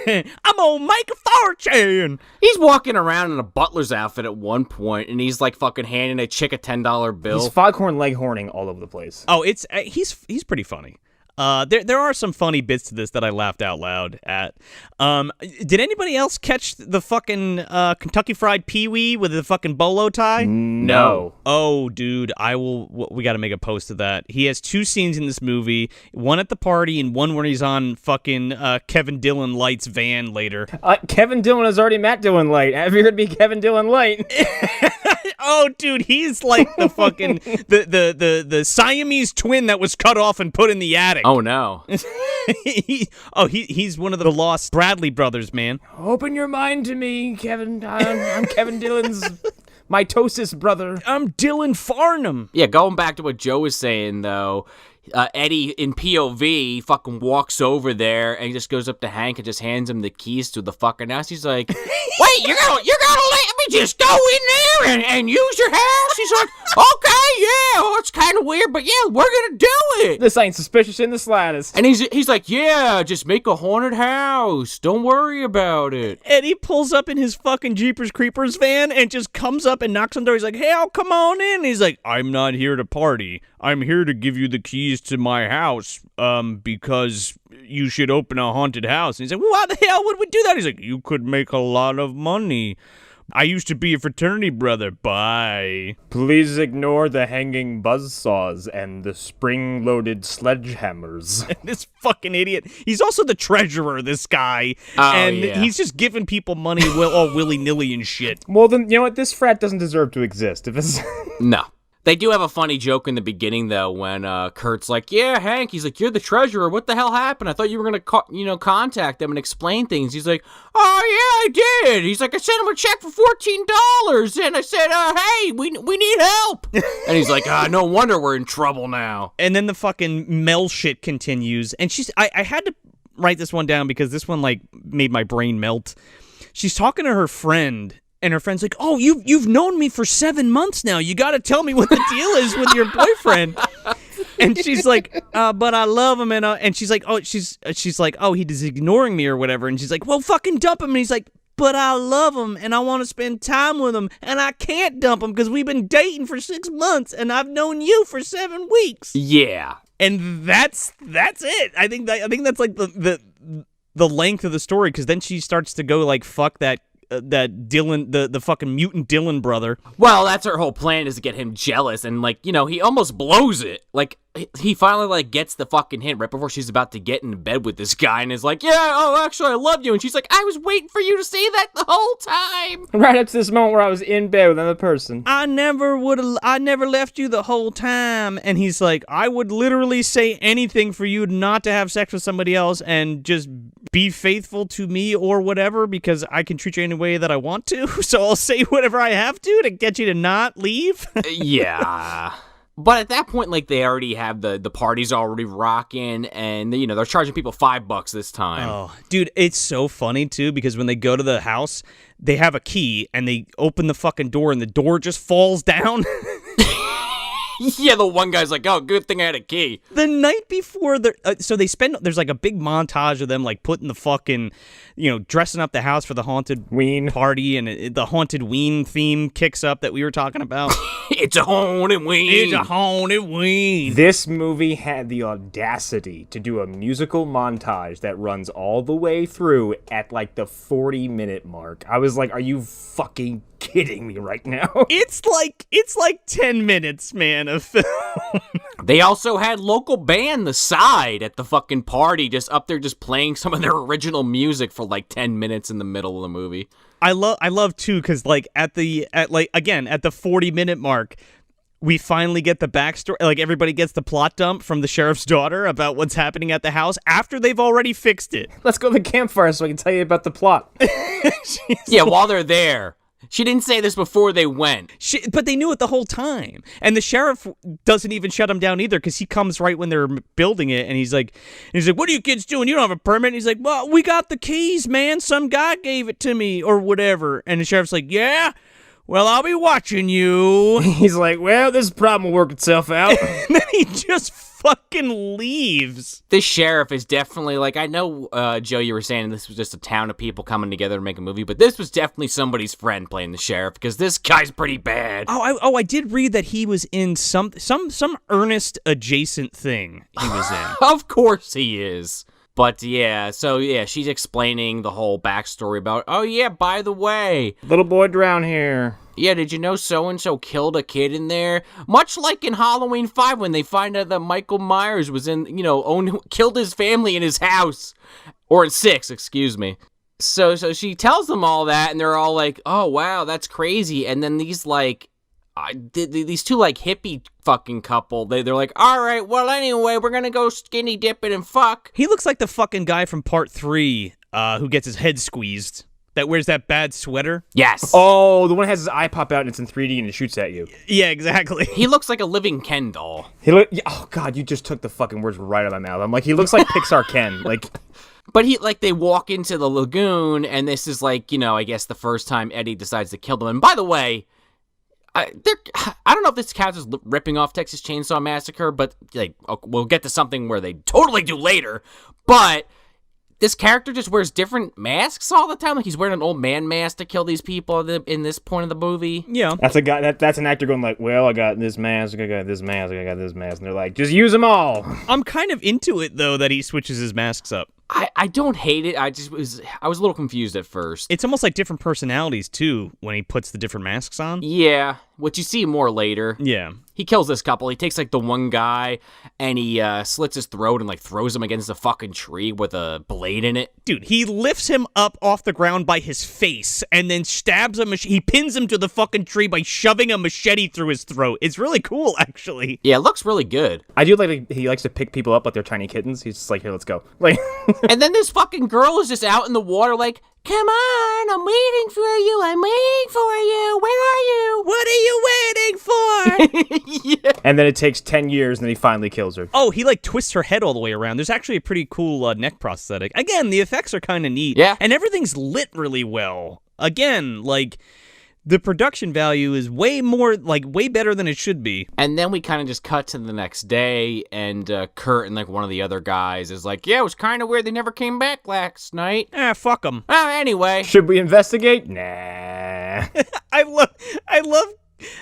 $5. I'm gonna make a fortune. He's walking around in a butler's outfit at one point, and he's like fucking handing a chick a $10 bill. He's foghorn leghorning all over the place. Oh, it's he's pretty funny. There are some funny bits to this that I laughed out loud at. Did anybody else catch the fucking Kentucky Fried Pee-wee with the fucking bolo tie? No. Oh, dude, we got to make a post of that. He has 2 scenes in this movie, one at the party and one where he's on fucking Kevin Dillon Light's van later. Kevin Dillon is already Matt Dillon Light. Have you heard me, Kevin Dillon Light? Oh, dude, he's like the fucking the Siamese twin that was cut off and put in the attic. Oh no. He's one of the lost Bradley brothers, man. Open your mind to me, Kevin. I'm Kevin Dillon's mitosis brother. I'm Dylan Farnham. Yeah, going back to what Joe was saying though, Eddie in POV fucking walks over there and he just goes up to Hank and just hands him the keys to the fucking house. He's like, "Wait, you're gonna let me just go in there and use your house?" He's like, "Okay, yeah, well, it's kind of weird, but yeah, we're gonna do it." This ain't suspicious in the slightest. And he's like, "Yeah, just make a haunted house. Don't worry about it." Eddie pulls up in his fucking Jeepers Creepers van and just comes up and knocks on the door. He's like, "Hey, I'll come on in." He's like, "I'm not here to party. I'm here to give you the keys to my house, because you should open a haunted house." And he's like, "Why the hell would we do that?" He's like, "You could make a lot of money. I used to be a fraternity brother. Bye." Please ignore the hanging buzzsaws and the spring-loaded sledgehammers. This fucking idiot. He's also the treasurer, this guy. Oh, and yeah. he's just giving people money all willy-nilly and shit. Well, then, you know what? This frat doesn't deserve to exist. If it's No. They do have a funny joke in the beginning, though, when Kurt's like, "Yeah, Hank," he's like, "You're the treasurer. What the hell happened? I thought you were going to, contact them and explain things." He's like, "Oh, yeah, I did." He's like, "I sent him a check for $14, and I said, hey, we need help." And he's like, "No wonder we're in trouble now." And then the fucking Mel shit continues. And I had to write this one down because this one, like, made my brain melt. She's talking to her friend. And her friend's like, "Oh, you've known me for 7 months now. You got to tell me what the deal is with your boyfriend." And she's like, "But I love him." And she's like, "Oh, she's like, oh, he's ignoring me or whatever." And she's like, "Well, fucking dump him." And he's like, "But I love him and I want to spend time with him and I can't dump him because we've been dating for 6 months and I've known you for 7 weeks." Yeah. And that's it. I think that's like the length of the story, because then she starts to go like, fuck that Dylan, the fucking mutant Dylan brother. Well, that's her whole plan, is to get him jealous, and like, he almost blows it. Like, he finally like gets the fucking hint right before she's about to get into bed with this guy, and is like, "Yeah, oh, actually, I love you." And she's like, "I was waiting for you to say that the whole time." Right up to this moment where I was in bed with another person. I never left you the whole time. And he's like, "I would literally say anything for you not to have sex with somebody else and just be faithful to me or whatever, because I can treat you any way that I want to. So I'll say whatever I have to get you to not leave." Yeah. But at that point, like, they already have the party's already rocking, and, you know, they're charging people $5 this time. Oh, dude, it's so funny, too, because when they go to the house, they have a key, and they open the fucking door, and the door just falls down. Yeah, the one guy's like, oh, good thing I had a key. The night before, so they spend, there's like a big montage of them like putting the fucking, you know, dressing up the house for the Haunted-ween party, and the Haunted-ween theme kicks up that we were talking about. It's a Haunted-ween. It's a Haunted-ween. This movie had the audacity to do a musical montage that runs all the way through at like the 40-minute mark. I was like, are you fucking kidding me right now? It's like 10 minutes, man, of film. They also had local band The Side at the fucking party, just up there just playing some of their original music for like 10 minutes in the middle of the movie. I love too, because like at the 40-minute mark, we finally get the backstory. Like, everybody gets the plot dump from the sheriff's daughter about what's happening at the house after they've already fixed it. Let's go to the campfire so I can tell you about the plot. Yeah, while they're there. She didn't say this before they went. But they knew it the whole time. And the sheriff doesn't even shut them down either, because he comes right when they're building it, and he's like, what are you kids doing? You don't have a permit. And he's like, well, we got the keys, man. Some guy gave it to me, or whatever. And the sheriff's like, yeah? Well, I'll be watching you. He's like, well, this problem will work itself out. And then he just fucking leaves. This sheriff is definitely, like, I know, Joe, you were saying this was just a town of people coming together to make a movie, but this was definitely somebody's friend playing the sheriff, because this guy's pretty bad. I did read that he was in some Ernest adjacent thing he was in. Of course he is. But yeah, she's explaining the whole backstory about, oh yeah, by the way, Little boy drowned here. Yeah, did you know so-and-so killed a kid in there? Much like in Halloween 5 when they find out that Michael Myers was killed his family in his house. Or in 6, excuse me. So she tells them all that, and they're all like, oh wow, that's crazy. And then these these two like hippie fucking couple, they're like, all right, well anyway, we're gonna go skinny dipping and fuck. He looks like the fucking guy from part 3 who gets his head squeezed, that wears that bad sweater. Yes. Oh, the one that has his eye pop out and it's in 3D and it shoots at you. Yeah, exactly. He looks like a living Ken doll. Oh god, you just took the fucking words right out of my mouth. I'm like, he looks like Pixar Ken. Like, but they walk into the lagoon, and this is like, I guess the first time Eddie decides to kill them. And by the way, I don't know if this counts as ripping off Texas Chainsaw Massacre, but like, we'll get to something where they totally do later. But this character just wears different masks all the time. Like, he's wearing an old man mask to kill these people in this point of the movie. Yeah. That's a guy. That's an actor going like, well, I got this mask, I got this mask, I got this mask. And they're like, just use them all. I'm kind of into it, though, that he switches his masks up. I don't hate it. I was a little confused at first. It's almost like different personalities, too, when he puts the different masks on. Yeah, which you see more later. Yeah. He kills this couple. He takes, like, the one guy, and he slits his throat and, like, throws him against a fucking tree with a blade in it. Dude, he lifts him up off the ground by his face and then stabs him. He pins him to the fucking tree by shoving a machete through his throat. It's really cool, actually. Yeah, it looks really good. I do like he likes to pick people up like they're tiny kittens. He's just like, here, let's go. Like, and then this fucking girl is just out in the water like, come on, I'm waiting for you, where are you? What are you waiting for? Yeah. And then it takes 10 years, and then he finally kills her. Oh, he like twists her head all the way around. There's actually a pretty cool neck prosthetic. Again, the effects are kind of neat. Yeah. And everything's lit really well. Again, like, the production value is way better than it should be. And then we kind of just cut to the next day, and Kurt and like one of the other guys is like, yeah, it was kind of weird they never came back last night. Fuck them. Anyway. Should we investigate? Nah. I love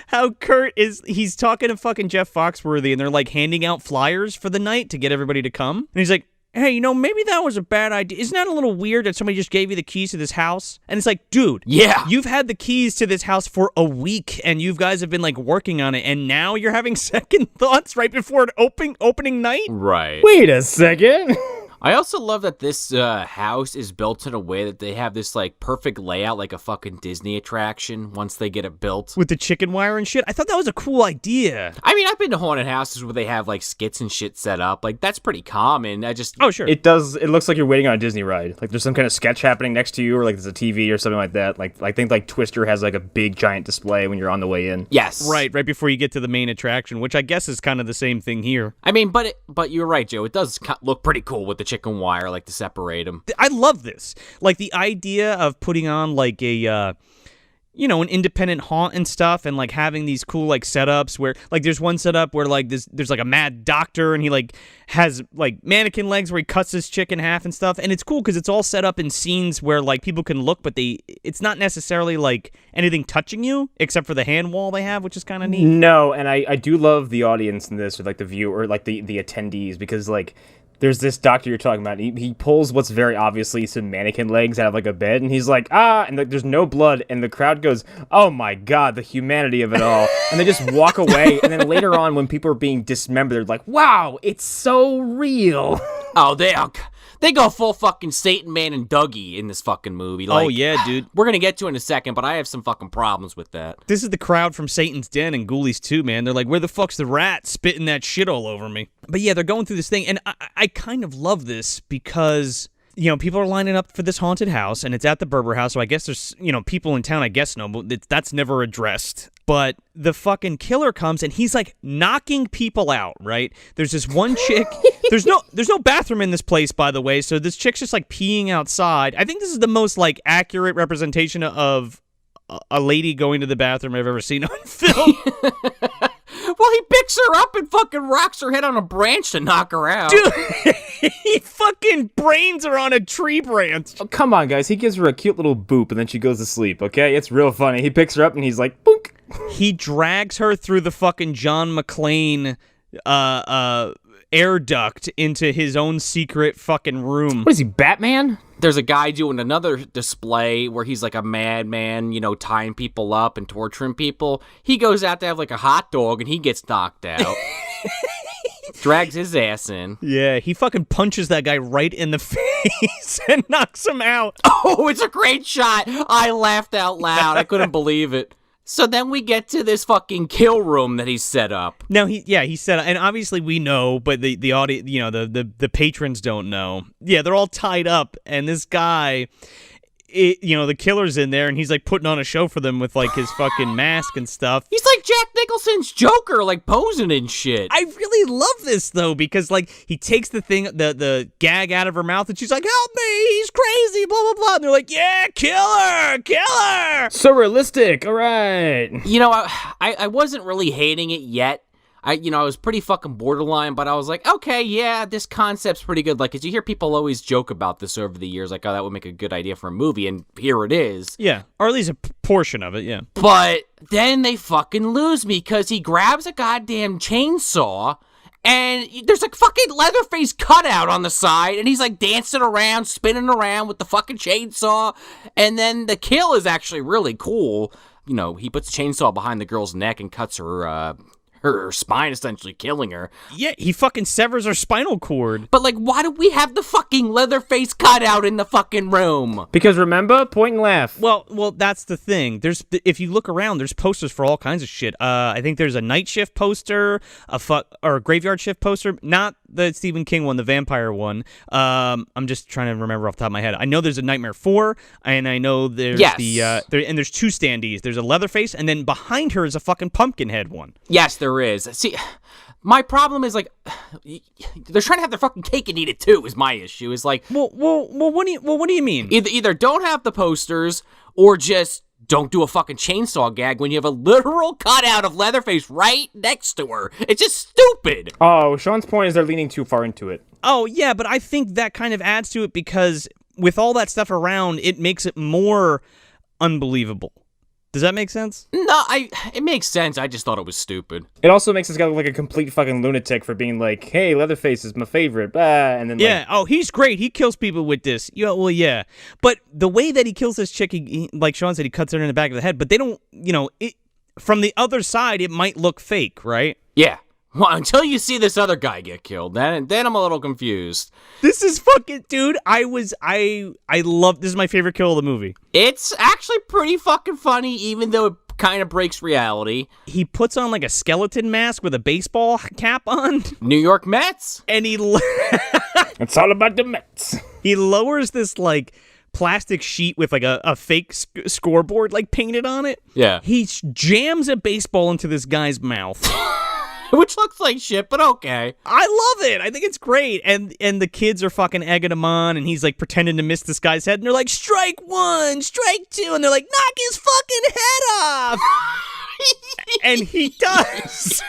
how Kurt he's talking to fucking Jeff Foxworthy, and they're like handing out flyers for the night to get everybody to come. And he's like, hey, maybe that was a bad idea. Isn't that a little weird that somebody just gave you the keys to this house? And it's like, dude, yeah, you've had the keys to this house for a week, and you guys have been like working on it, and now you're having second thoughts right before opening night? Right. Wait a second. I also love that this house is built in a way that they have this like perfect layout, like a fucking Disney attraction once they get it built. With the chicken wire and shit. I thought that was a cool idea. I mean, I've been to haunted houses where they have like skits and shit set up. Like that's pretty common. Oh, sure. It does. It looks like you're waiting on a Disney ride. Like there's some kind of sketch happening next to you, or like there's a TV or something like that. Like I think like Twister has like a big giant display when you're on the way in. Yes. Right before you get to the main attraction, which I guess is kind of the same thing here. I mean, but you're right, Joe. It does look pretty cool with the chicken wire, like to separate them. I love this. Like the idea of putting on like a, an independent haunt and stuff, and like having these cool like setups where like there's one setup where like there's like a mad doctor and he like has like mannequin legs where he cuts his chick in half and stuff, and it's cool because it's all set up in scenes where like people can look, but it's not necessarily like anything touching you except for the hand wall they have, which is kind of neat. No, and I do love the audience in this, or like the view, or like the attendees, because like there's this doctor you're talking about. He pulls what's very obviously some mannequin legs out of like a bed, and he's like, and like, there's no blood, and the crowd goes, oh my god, the humanity of it all, and they just walk away. And then later on, when people are being dismembered, they're like, wow, it's so real. Oh, they go full fucking Satan Man and Dougie in this fucking movie. Like, oh yeah, dude. We're gonna get to it in a second, but I have some fucking problems with that. This is the crowd from Satan's Den and Ghoulies 2, man. They're like, where the fuck's the rat spitting that shit all over me? But yeah, they're going through this thing, and I kind of love this because, people are lining up for this haunted house, and it's at the Berber house, so I guess there's, people in town, I guess, no, but that's never addressed. But the fucking killer comes, and he's, like, knocking people out, right? There's this one chick. There's no bathroom in this place, by the way, so this chick's just, like, peeing outside. I think this is the most, like, accurate representation of a lady going to the bathroom I've ever seen on film. Well, he picks her up and fucking rocks her head on a branch to knock her out. Dude, he fucking brains her on a tree branch. Oh, come on, guys. He gives her a cute little boop, and then she goes to sleep, okay? It's real funny. He picks her up, and he's like, boink. He drags her through the fucking John McClane air duct into his own secret fucking room. What is he, Batman? There's a guy doing another display where he's like a madman, tying people up and torturing people. He goes out to have like a hot dog and he gets knocked out. Drags his ass in. Yeah, he fucking punches that guy right in the face and knocks him out. Oh, it's a great shot. I laughed out loud. I couldn't believe it. So then we get to this fucking kill room that he's set up. Now he set up, and obviously we know, but the audience, the patrons don't know. Yeah, they're all tied up, and this guy, the killer's in there, and he's like putting on a show for them with like his fucking mask and stuff. He's like Jack Nicholson's Joker, like posing and shit. I really love this though, because like he takes the thing, the gag out of her mouth, and she's like, "Help me, he's crazy," blah blah blah. And they're like, "Yeah, killer." So realistic. All right. I wasn't really hating it yet. I was pretty fucking borderline, but I was like, okay, yeah, this concept's pretty good. Like, 'cause you hear people always joke about this over the years, like, oh, that would make a good idea for a movie, and here it is. Yeah, or at least a portion of it, yeah. But then they fucking lose me, because he grabs a goddamn chainsaw, and there's like fucking Leatherface cutout on the side, and he's like dancing around, spinning around with the fucking chainsaw, and then the kill is actually really cool. He puts a chainsaw behind the girl's neck and cuts her spine, essentially killing her. Yeah, he fucking severs her spinal cord. But, like, why do we have the fucking Leatherface cutout in the fucking room? Because remember, point and laugh. Well, that's the thing. If you look around, there's posters for all kinds of shit. I think there's a night shift poster, or a graveyard shift poster, not the Stephen King one, the vampire one. I'm just trying to remember off the top of my head. I know there's a Nightmare 4, and I know there's there's two standees. There's a Leatherface, and then behind her is a fucking Pumpkinhead one. Yes, there is. See, my problem is, like, they're trying to have their fucking cake and eat it too, is my issue. Is like, well, what do you mean? Either don't have the posters, or just don't do a fucking chainsaw gag when you have a literal cutout of Leatherface right next to her. It's just stupid. Oh, Sean's point is they're leaning too far into it. Oh, yeah, but I think that kind of adds to it, because with all that stuff around, it makes it more unbelievable. Does that make sense? No, it makes sense. I just thought it was stupid. It also makes this guy look like a complete fucking lunatic for being like, hey, Leatherface is my favorite, and then he's great. He kills people with this. Yeah, well, yeah. But the way that he kills this chick, he, like Sean said, he cuts her in the back of the head, but they don't, from the other side, it might look fake, right? Yeah. Well, until you see this other guy get killed, then I'm a little confused. This is fucking, dude. I love. This is my favorite kill of the movie. It's actually pretty fucking funny, even though it kind of breaks reality. He puts on like a skeleton mask with a baseball cap on. New York Mets, And It's all about the Mets. he lowers this like plastic sheet with like a fake scoreboard like painted on it. Yeah. He jams a baseball into this guy's mouth. Which looks like shit, but okay. I love it. I think it's great. And the kids are fucking egging him on, and he's like pretending to miss this guy's head, and they're like, strike one, strike two, and they're like, knock his fucking head off. And he does.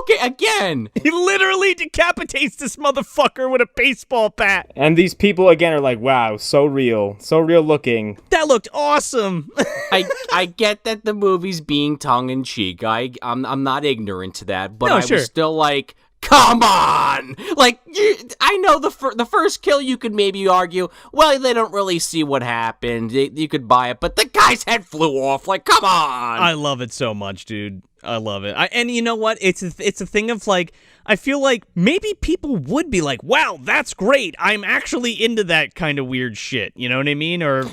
Okay, again. He literally decapitates this motherfucker with a baseball bat. And these people, again, are like, wow, so real looking. That looked awesome. I get that the movie's being tongue-in-cheek. I'm not ignorant to that, but No, I sure. was still like, come on! Like, I know the first kill you could maybe argue, well, they don't really see what happened. You could buy it, but the guy's head flew off. Like, come on! I love it so much, dude. I love it. And you know what? It's a thing of like, I feel like maybe people would be like, wow, that's great. I'm actually into that kind of weird shit. You know what I mean? Or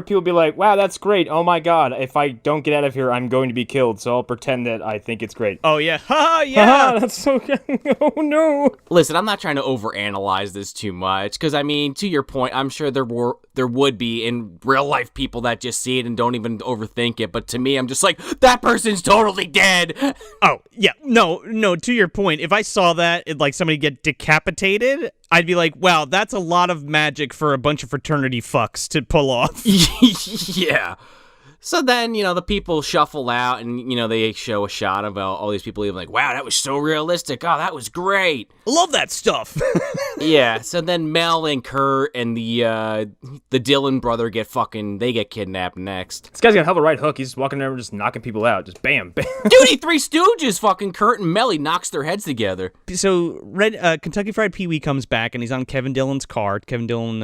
people be like, wow, that's great. Oh my god, if I don't get out of here, I'm going to be killed, so I'll pretend that I think it's great. oh yeah, ha yeah. Haha, that's so good. Oh no. Listen, I'm not trying to overanalyze this too much, because, I mean, to your point, I'm sure there would be in real life people that just see it and don't even overthink it, but to me, I'm just like, that person's totally dead. Oh yeah, no. To your point, if I saw that, like somebody get decapitated, I'd be like, wow, that's a lot of magic for a bunch of fraternity fucks to pull off. Yeah. So then, the people shuffle out and, they show a shot of all these people even like, wow, that was so realistic. Oh, that was great. I love that stuff. Yeah. So then Mel and Kurt and the Dillon brother get kidnapped next. This guy's got a hell of a right hook. He's just walking around just knocking people out. Just bam, bam. Dude, he Three Stooges fucking Kurt and Mel. He knocks their heads together. So Kentucky Fried Pee-wee comes back and he's on Kevin Dillon's car. Kevin Dillon,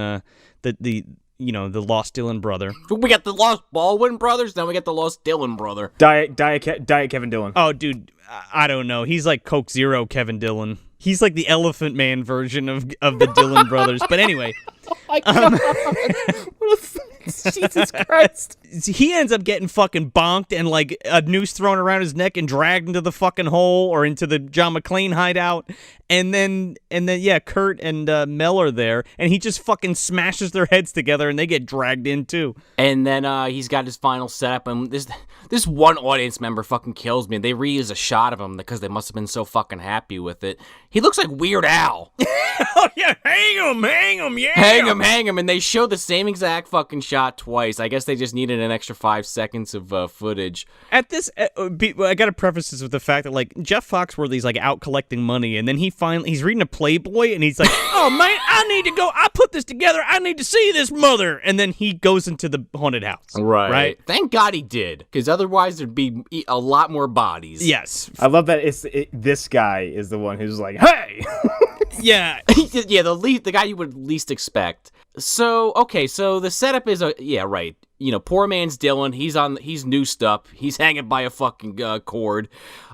the lost Dillon brother. We got the lost Baldwin brothers, then we got the lost Dillon brother. Diet Kevin Dillon. Oh, dude, I don't know. He's like Coke Zero Kevin Dillon. He's like the Elephant Man version of the Dillon brothers. But anyway. Jesus Christ. He ends up getting fucking bonked and like a noose thrown around his neck and dragged into the fucking hole or into the John McClane hideout. And then yeah, Kurt and Mel are there and he just fucking smashes their heads together and they get dragged in too. And then he's got his final setup and this one audience member fucking kills me. They reuse a shot of him because they must have been so fucking happy with it. He looks like Weird Al. Oh yeah, hang him, yeah. Hang him, and they show the same exact fucking shot twice. I guess they just needed an extra 5 seconds of footage. At this, I gotta preface this with the fact that like Jeff Foxworthy's like out collecting money, and then he's reading a Playboy, and he's like, "Oh man, I need to go. I put this together. I need to see this mother." And then he goes into the haunted house. Right. Thank God he did, because otherwise there'd be a lot more bodies. Yes. I love that this guy is the one who's like, hey! Yeah. Yeah, the guy you would least expect. So the setup is right. Poor man's Dillon. He's noosed up. He's hanging by a fucking cord.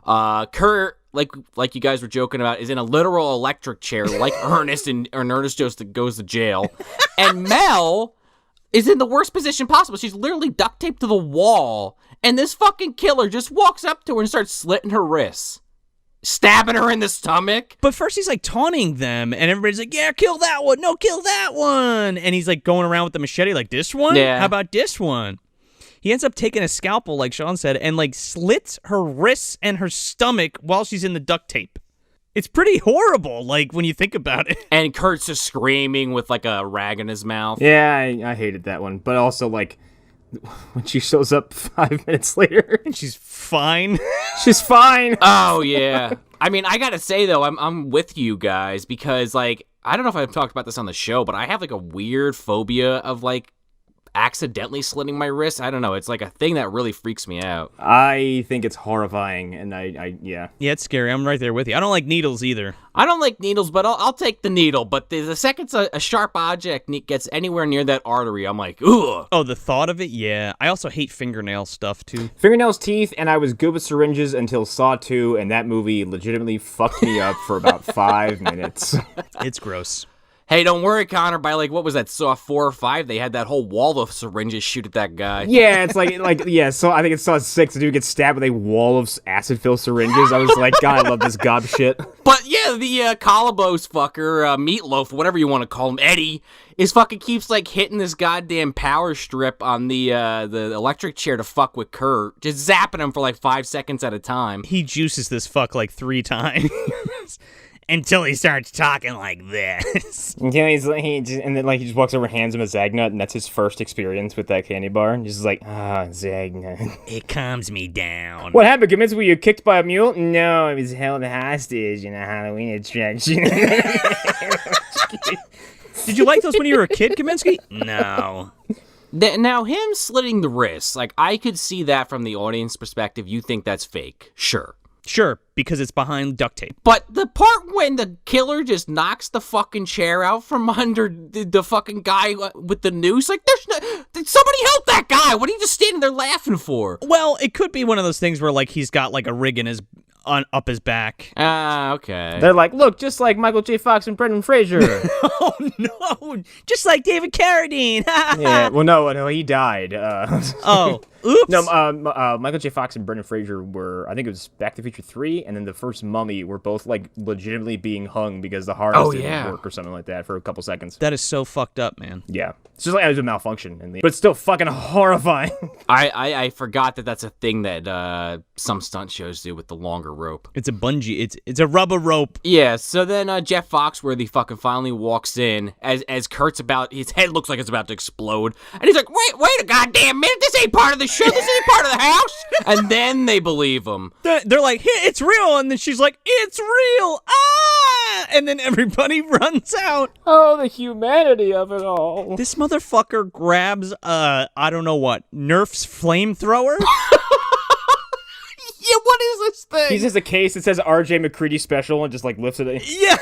Kurt, like you guys were joking about, is in a literal electric chair, like Ernest, and Ernest just goes to jail. And Mel is in the worst position possible. She's literally duct taped to the wall, and this fucking killer just walks up to her and starts slitting her wrists. Stabbing her in the stomach. But first he's like taunting them, and everybody's like, yeah, kill that one. No, kill that one. And he's like going around with the machete like, this one? Yeah. How about this one? He ends up taking a scalpel, like Sean said, and like slits her wrists and her stomach while she's in the duct tape. It's pretty horrible, like, when you think about it. And Kurt's just screaming with like a rag in his mouth. Yeah, I hated that one. But also, like, when she shows up 5 minutes later, And she's fine. she's fine. Oh yeah. I mean, I gotta say though, I'm with you guys because like I don't know if I've talked about this on the show, but I have like a weird phobia of like accidentally slitting my wrist. I don't know. It's like a thing that really freaks me out. I think it's horrifying, and yeah. Yeah, it's scary. I'm right there with you. I don't like needles either. I don't like needles, but I'll take the needle. But the second a sharp object gets anywhere near that artery, I'm like, ugh. Oh, the thought of it? Yeah. I also hate fingernail stuff, too. Fingernails, teeth, and I was good with syringes until Saw 2, and that movie legitimately fucked me up for about 5 minutes. It's gross. Hey, don't worry, Connor. By what was that, Saw 4 or 5? They had that whole wall of syringes shoot at that guy. Yeah, it's yeah. So I think it's Saw 6. The dude gets stabbed with a wall of acid-filled syringes. I was like, God, I love this gob shit. But yeah, the Colobos fucker, Meatloaf, whatever you want to call him, Eddie, is fucking keeps hitting this goddamn power strip on the electric chair to fuck with Kurt, just zapping him for 5 seconds at a time. He juices this fuck 3 times. Until he starts talking like this. Until he just walks over and hands him a Zagnut, and that's his first experience with that candy bar. And he's just like, Zagnut. It calms me down. What happened, Kaminsky? Were you kicked by a mule? No, I was held hostage in a Halloween attraction. Did you like those when you were a kid, Kaminsky? No. Now, him slitting the wrists, I could see that from the audience perspective. You think that's fake. Sure, because it's behind duct tape. But the part when the killer just knocks the fucking chair out from under the fucking guy with the noose, there's somebody help that guy. What are you just standing there laughing for? Well, it could be one of those things where he's got a rig in his up his back. Okay. They're like, look, just like Michael J. Fox and Brendan Fraser. Oh no, just like David Carradine. Yeah. Well, no, he died. Oh. Oops. No, Michael J. Fox and Brendan Fraser were, I think it was Back to the Future 3, and then the first Mummy were both legitimately being hung because the harness didn't work or something like that for a couple seconds. That is so fucked up, man. Yeah. It's just it was a malfunction, but it's still fucking horrifying. I forgot that's a thing that some stunt shows do with the longer rope. It's a bungee. It's a rubber rope. Yeah. So then Jeff Foxworthy fucking finally walks in as Kurt's his head looks like it's about to explode, and he's like, wait a goddamn minute, this ain't part of the show, this ain't part of the house. And then they believe him. They're like, hey, it's real, and then she's like, it's real. Ah! And then everybody runs out. Oh, the humanity of it all. This motherfucker grabs I don't know what, Nerf's flamethrower. Yeah, what is this thing? He has a case that says R.J. McCready special and just lifts it. Yeah.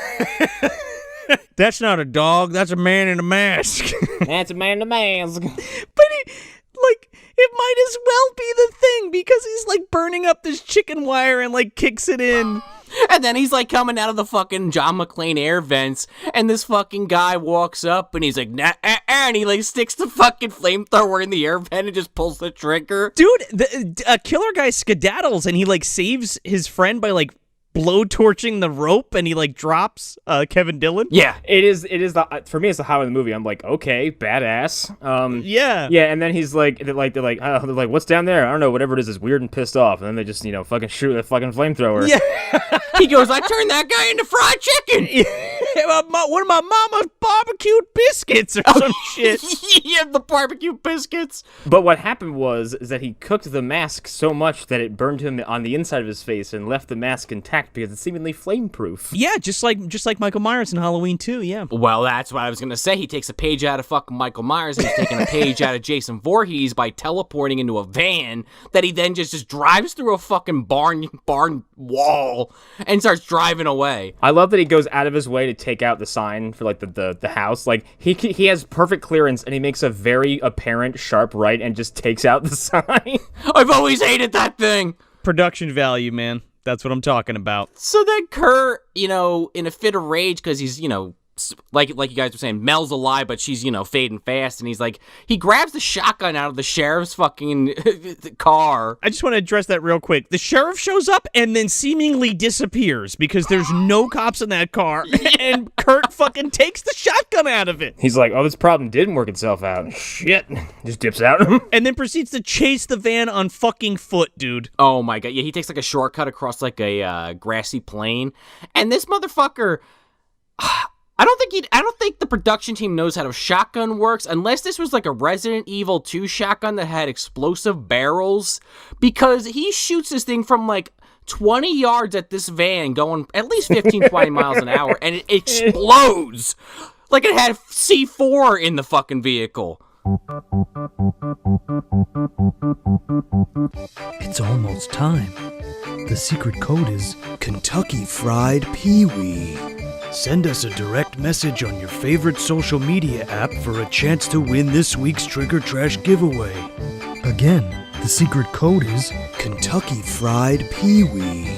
That's not a dog. That's a man in a mask. That's a man in a mask. But it might as well be the thing because he's burning up this chicken wire and kicks it in. And then he's coming out of the fucking John McClane air vents, and this fucking guy walks up and he's like, nah, and he sticks the fucking flamethrower in the air vent and just pulls the trigger. Dude, the killer guy skedaddles and he saves his friend by blowtorching the rope, and he drops Kevin Dillon. Yeah, it is for me it's the highlight of the movie. I'm like, okay, badass. Yeah, and then he's they're like, what's down there? I don't know, whatever it is weird and pissed off, and then they just fucking shoot the fucking flamethrower. Yeah. He goes, I turned that guy into fried chicken. One of my mama's barbecued biscuits or some shit. Yeah, the barbecue biscuits. But what happened is that he cooked the mask so much that it burned him on the inside of his face and left the mask intact because it's seemingly flame-proof. Yeah, just like Michael Myers in Halloween 2, yeah. Well, that's what I was going to say. He takes a page out of fucking Michael Myers, and he's taking a page out of Jason Voorhees by teleporting into a van that he then just drives through a fucking barn wall and starts driving away. I love that he goes out of his way to take out the sign for the house. He has perfect clearance, and he makes a very apparent sharp right and just takes out the sign. I've always hated that thing. Production value, man. That's what I'm talking about. So then Kurt, in a fit of rage because he's, like you guys were saying, Mel's alive, but she's, fading fast, and he grabs the shotgun out of the sheriff's fucking car. I just want to address that real quick. The sheriff shows up and then seemingly disappears because there's no cops in that car, and Kurt fucking takes the shotgun out of it. He's like, oh, this problem didn't work itself out. Shit. Just dips out. And then proceeds to chase the van on fucking foot, dude. Oh my god. Yeah, he takes a shortcut across a grassy plain, and this motherfucker... I don't think the production team knows how a shotgun works unless this was a Resident Evil 2 shotgun that had explosive barrels, because he shoots this thing from 20 yards at this van going at least 15, 20 miles an hour, and it explodes like it had C4 in the fucking vehicle. It's almost time. The secret code is Kentucky Fried Pee-wee. Send us a direct message on your favorite social media app for a chance to win this week's Trick or Trash giveaway. Again, the secret code is Kentucky Fried Pee-wee.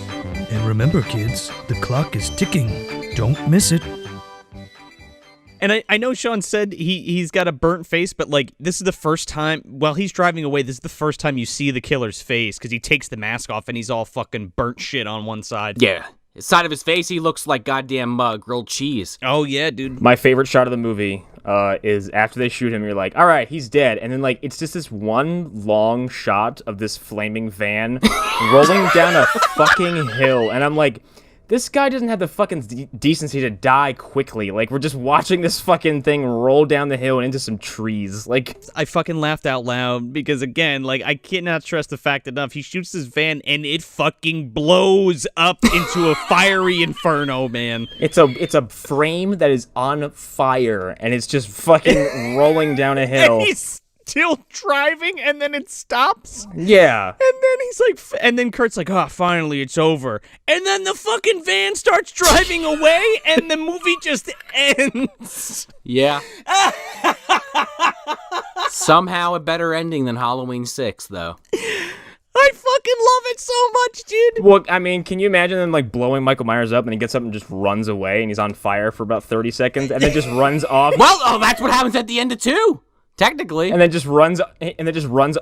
And remember, kids, the clock is ticking. Don't miss it. And I know Sean said he's got a burnt face, but, like, this is the first time, while he's driving away, this is the first time you see the killer's face, because he takes the mask off and he's all fucking burnt shit on one side. Yeah. The side of his face, he looks like goddamn grilled cheese. Oh, yeah, dude. My favorite shot of the movie is after they shoot him, you're like, all right, he's dead. And then, like, it's just this one long shot of this flaming van rolling down a fucking hill. And I'm like, this guy doesn't have the fucking decency to die quickly. Like, we're just watching this fucking thing roll down the hill and into some trees. Like, I fucking laughed out loud because, again, like, I cannot stress the fact enough. He shoots his van and it fucking blows up into a fiery inferno, man. It's a frame that is on fire and it's just fucking rolling down a hill. And he's still driving and then it stops. Yeah. And then he's like, and then Kurt's like, oh, finally it's over. And then the fucking van starts driving away and the movie just ends. Yeah. Somehow a better ending than Halloween 6, though. I fucking love it so much, dude. Well, I mean, can you imagine them, like, blowing Michael Myers up and he gets up and just runs away and he's on fire for about 30 seconds and then just runs off? Well, that's what happens at the end of 2. Technically. And then just runs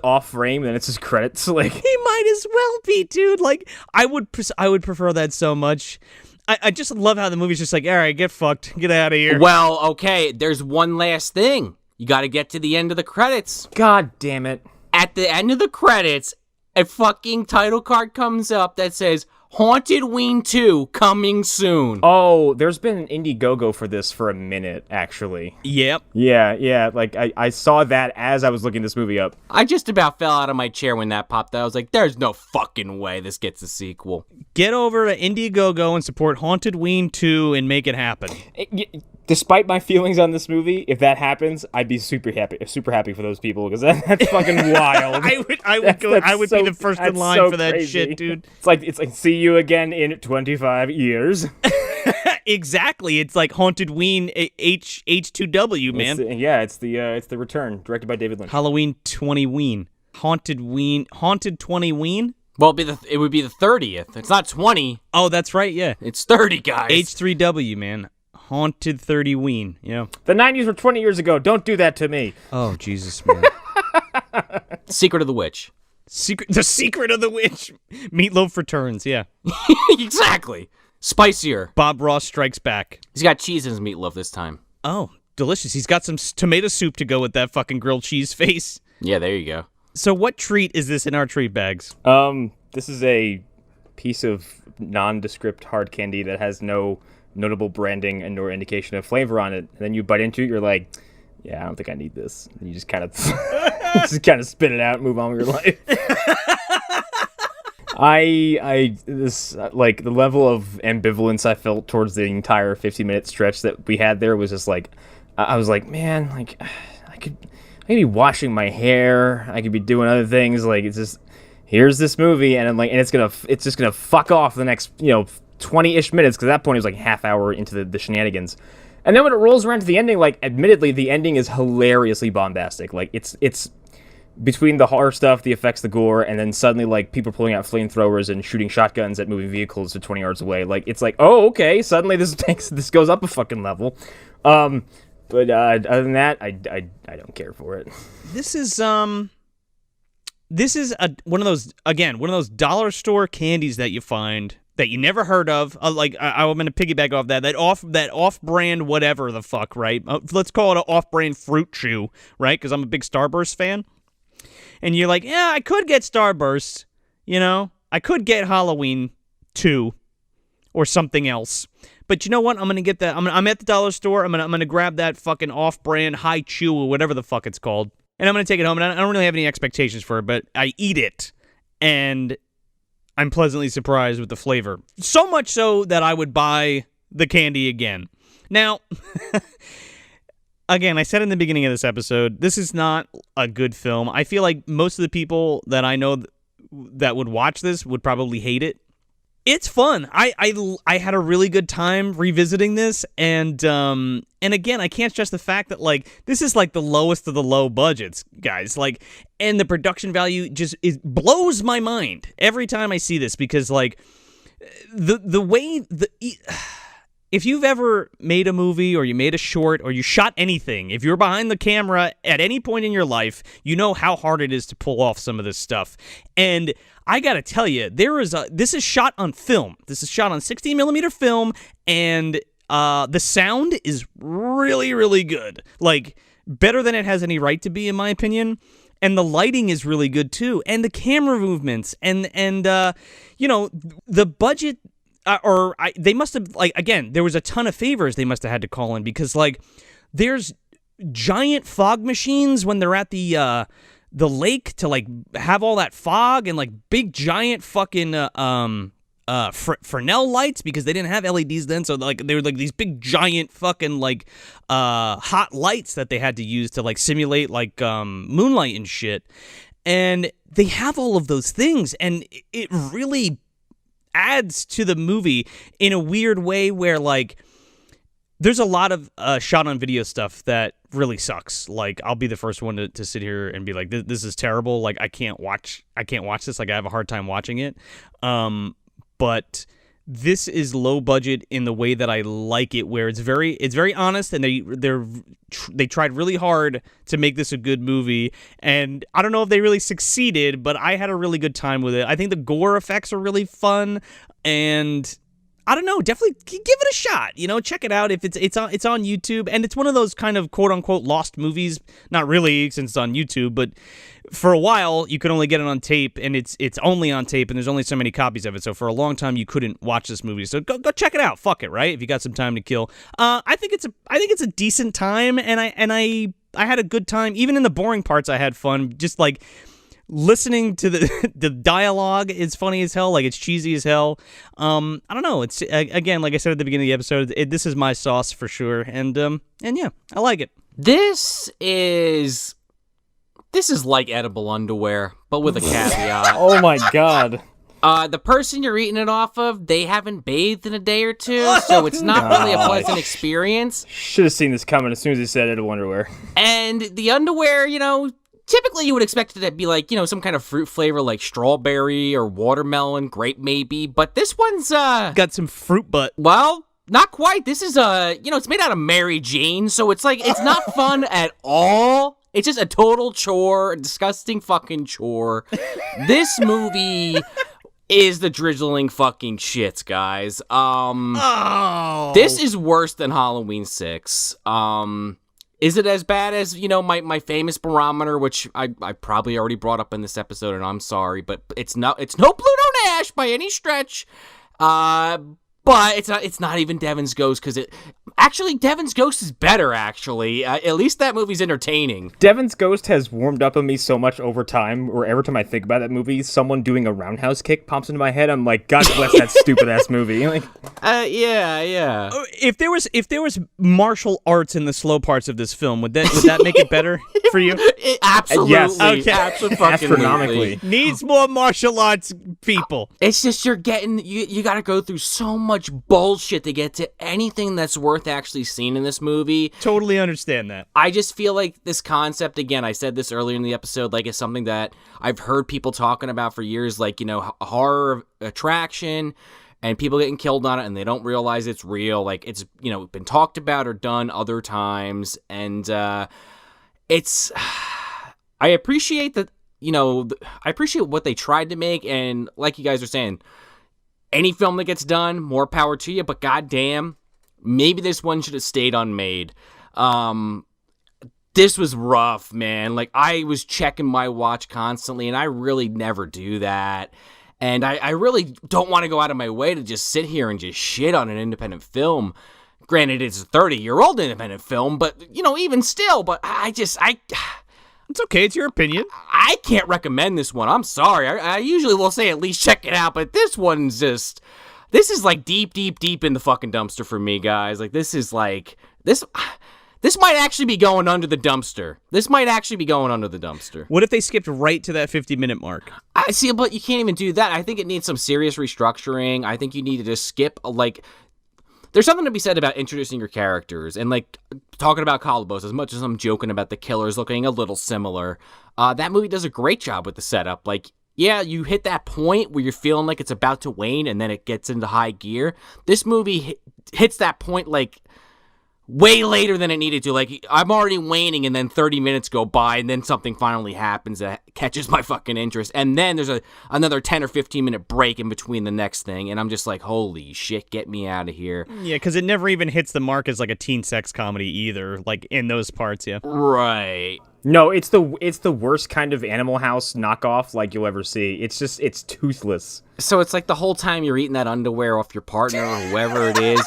off frame, and then it's just credits. Like, he might as well be, dude. Like, I would prefer that so much. I just love how the movie's just like, all right, get fucked, get out of here. Well, okay, there's one last thing. You got to get to the end of the credits. God damn it! At the end of the credits, a fucking title card comes up that says Haunted-ween 2 coming soon. Oh, there's been an Indiegogo for this for a minute, actually. Yep. Yeah. Like, I saw that as I was looking this movie up. I just about fell out of my chair when that popped out. I was like, there's no fucking way this gets a sequel. Get over to Indiegogo and support Haunted-ween 2 and make it happen. Despite my feelings on this movie, if that happens, I'd be super happy for those people, because that's fucking wild. I would be the first in line for that crazy shit, dude. It's like see you again in 25 years. Exactly. It's like Haunted-ween H2W, man. It's the Return, directed by David Lynch. Halloween 20-ween. Haunted 20-ween? Well, it would be the 30th. It's not 20. Oh, that's right, yeah. It's 30, guys. H3W, man. Haunted 30-ween, yeah. The 90s were 20 years ago. Don't do that to me. Oh, Jesus, man. Secret of the Witch. The Secret of the Witch. Meatloaf returns, yeah. Exactly. Spicier. Bob Ross strikes back. He's got cheese in his meatloaf this time. Oh, delicious. He's got some tomato soup to go with that fucking grilled cheese face. Yeah, there you go. So what treat is this in our treat bags? This is a piece of nondescript hard candy that has no notable branding and nor indication of flavor on it. And then you bite into it, you're like, yeah, I don't think I need this. And you just kind of spit it out and move on with your life. Like, the level of ambivalence I felt towards the entire 50-minute stretch that we had there was just like, I was like, man, like, I could be washing my hair, I could be doing other things. Like, it's just, here's this movie, and I'm like, and it's just gonna fuck off the next 20-ish minutes, because at that point it was like half hour into the shenanigans. And then when it rolls around to the ending, like, admittedly, the ending is hilariously bombastic. Like, it's between the horror stuff, the effects, the gore, and then suddenly, like, people pulling out flamethrowers and shooting shotguns at moving vehicles to 20 yards away. Like, it's like, oh, okay, suddenly this goes up a fucking level. But other than that, I don't care for it. This is one of those dollar store candies that you find that you never heard of. I'm going to piggyback off that off-brand whatever the fuck, right? Let's call it an off-brand fruit chew, right? Because I'm a big Starburst fan. And you're like, yeah, I could get Starburst, I could get Halloween 2 or something else. But you know what? I'm going to get that. I'm at the dollar store. I'm going to grab that fucking off-brand high chew or whatever the fuck it's called. And I'm going to take it home. And I don't really have any expectations for it, but I eat it. And I'm pleasantly surprised with the flavor. So much so that I would buy the candy again. Now, again, I said in the beginning of this episode, this is not a good film. I feel like most of the people that I know that would watch this would probably hate it. It's fun. I had a really good time revisiting this, and again, I can't stress the fact that like this is like the lowest of the low budgets, guys. Like, and the production value just blows my mind every time I see this, because like the way if you've ever made a movie or you made a short or you shot anything, if you're behind the camera at any point in your life, you know how hard it is to pull off some of this stuff. And I gotta tell you, this is shot on film. This is shot on 16mm film, and the sound is really, really good. Like, better than it has any right to be, in my opinion. And the lighting is really good too, and the camera movements, and you know, the budget. They must have, like, again, there was a ton of favors they must have had to call in, because like there's giant fog machines when they're at the lake to like have all that fog, and like big giant fucking Fresnel lights, because they didn't have LEDs then, so like they were like these big giant fucking like hot lights that they had to use to like simulate like moonlight and shit. And they have all of those things, and it really adds to the movie in a weird way where like there's a lot of shot on video stuff that really sucks. Like, I'll be the first one to sit here and be like, this is terrible. Like, I can't watch this. Like, I have a hard time watching it. But this is low budget in the way that I like it, where it's very honest, and they tried really hard to make this a good movie. And I don't know if they really succeeded, but I had a really good time with it. I think the gore effects are really fun, and I don't know, definitely give it a shot. You know, check it out if it's on YouTube, and it's one of those kind of quote unquote lost movies. Not really, since it's on YouTube, but for a while you could only get it on tape, and it's only on tape, and there's only so many copies of it. So for a long time you couldn't watch this movie. So go check it out. Fuck it, right? If you got some time to kill, I think it's a decent time, and I had a good time. Even in the boring parts, I had fun. Just like listening to the dialogue is funny as hell. Like, it's cheesy as hell. I don't know. It's again, like I said at the beginning of the episode, this is my sauce for sure. And yeah, I like it. This is like edible underwear, but with a caveat. Oh my god. The person you're eating it off of, they haven't bathed in a day or two, so it's not really a pleasant experience. Should have seen this coming as soon as he said edible underwear. And the underwear, you know, typically you would expect it to be like, you know, some kind of fruit flavor like strawberry or watermelon, grape maybe, but this one's got some fruit butt. Well, not quite. This is you know, it's made out of Mary Jane, so it's like it's not fun at all. It's just a total chore, a disgusting fucking chore. This movie is the drizzling fucking shits, guys. This is worse than Halloween 6. Is it as bad as, you know, my famous barometer, which I probably already brought up in this episode, and I'm sorry, but it's no Pluto Nash by any stretch. But it's not even Devin's Ghost, because Devin's Ghost is better, actually. At least that movie's entertaining. Devin's Ghost has warmed up on me so much over time, or every time I think about that movie, someone doing a roundhouse kick pops into my head. I'm like, God bless that stupid-ass movie. Like, yeah. If there was martial arts in the slow parts of this film, would that make it better for you? Absolutely. Yes. Okay. Absolutely. Astronomically. Needs more martial arts people. It's just you got to go through so much bullshit to get to anything that's worth actually seeing in this movie. Totally understand that. I just feel like this concept, again, I said this earlier in the episode, like, it's something that I've heard people talking about for years, like, you know, horror attraction and people getting killed on it and they don't realize it's real. Like, it's, you know, been talked about or done other times, and it's I appreciate that, you know, I appreciate what they tried to make, and like you guys are saying, any film that gets done, more power to you, but goddamn, maybe this one should have stayed unmade. This was rough, man. Like, I was checking my watch constantly, and I really never do that. And I really don't want to go out of my way to just sit here and just shit on an independent film. Granted, it's a 30-year-old independent film, but, you know, even still, but It's okay. It's your opinion. I can't recommend this one. I'm sorry. I usually will say at least check it out, but this one's just... This is like deep, deep, deep in the fucking dumpster for me, guys. Like, this is like... This might actually be going under the dumpster. What if they skipped right to that 50-minute mark? I see, but you can't even do that. I think it needs some serious restructuring. I think you need to just skip, like... There's something to be said about introducing your characters and, like, talking about Calabos. As much as I'm joking about the killers looking a little similar, that movie does a great job with the setup. Like, yeah, you hit that point where you're feeling like it's about to wane and then it gets into high gear. This movie hits that point, like, way later than it needed to. Like, I'm already waning and then 30 minutes go by and then something finally happens that catches my fucking interest. And then there's another 10 or 15 minute break in between the next thing. And I'm just like, holy shit, get me out of here. Yeah, because it never even hits the mark as like a teen sex comedy either, like in those parts, yeah. Right. No, it's the worst kind of Animal House knockoff like you'll ever see. It's toothless. So it's like the whole time you're eating that underwear off your partner or whoever it is,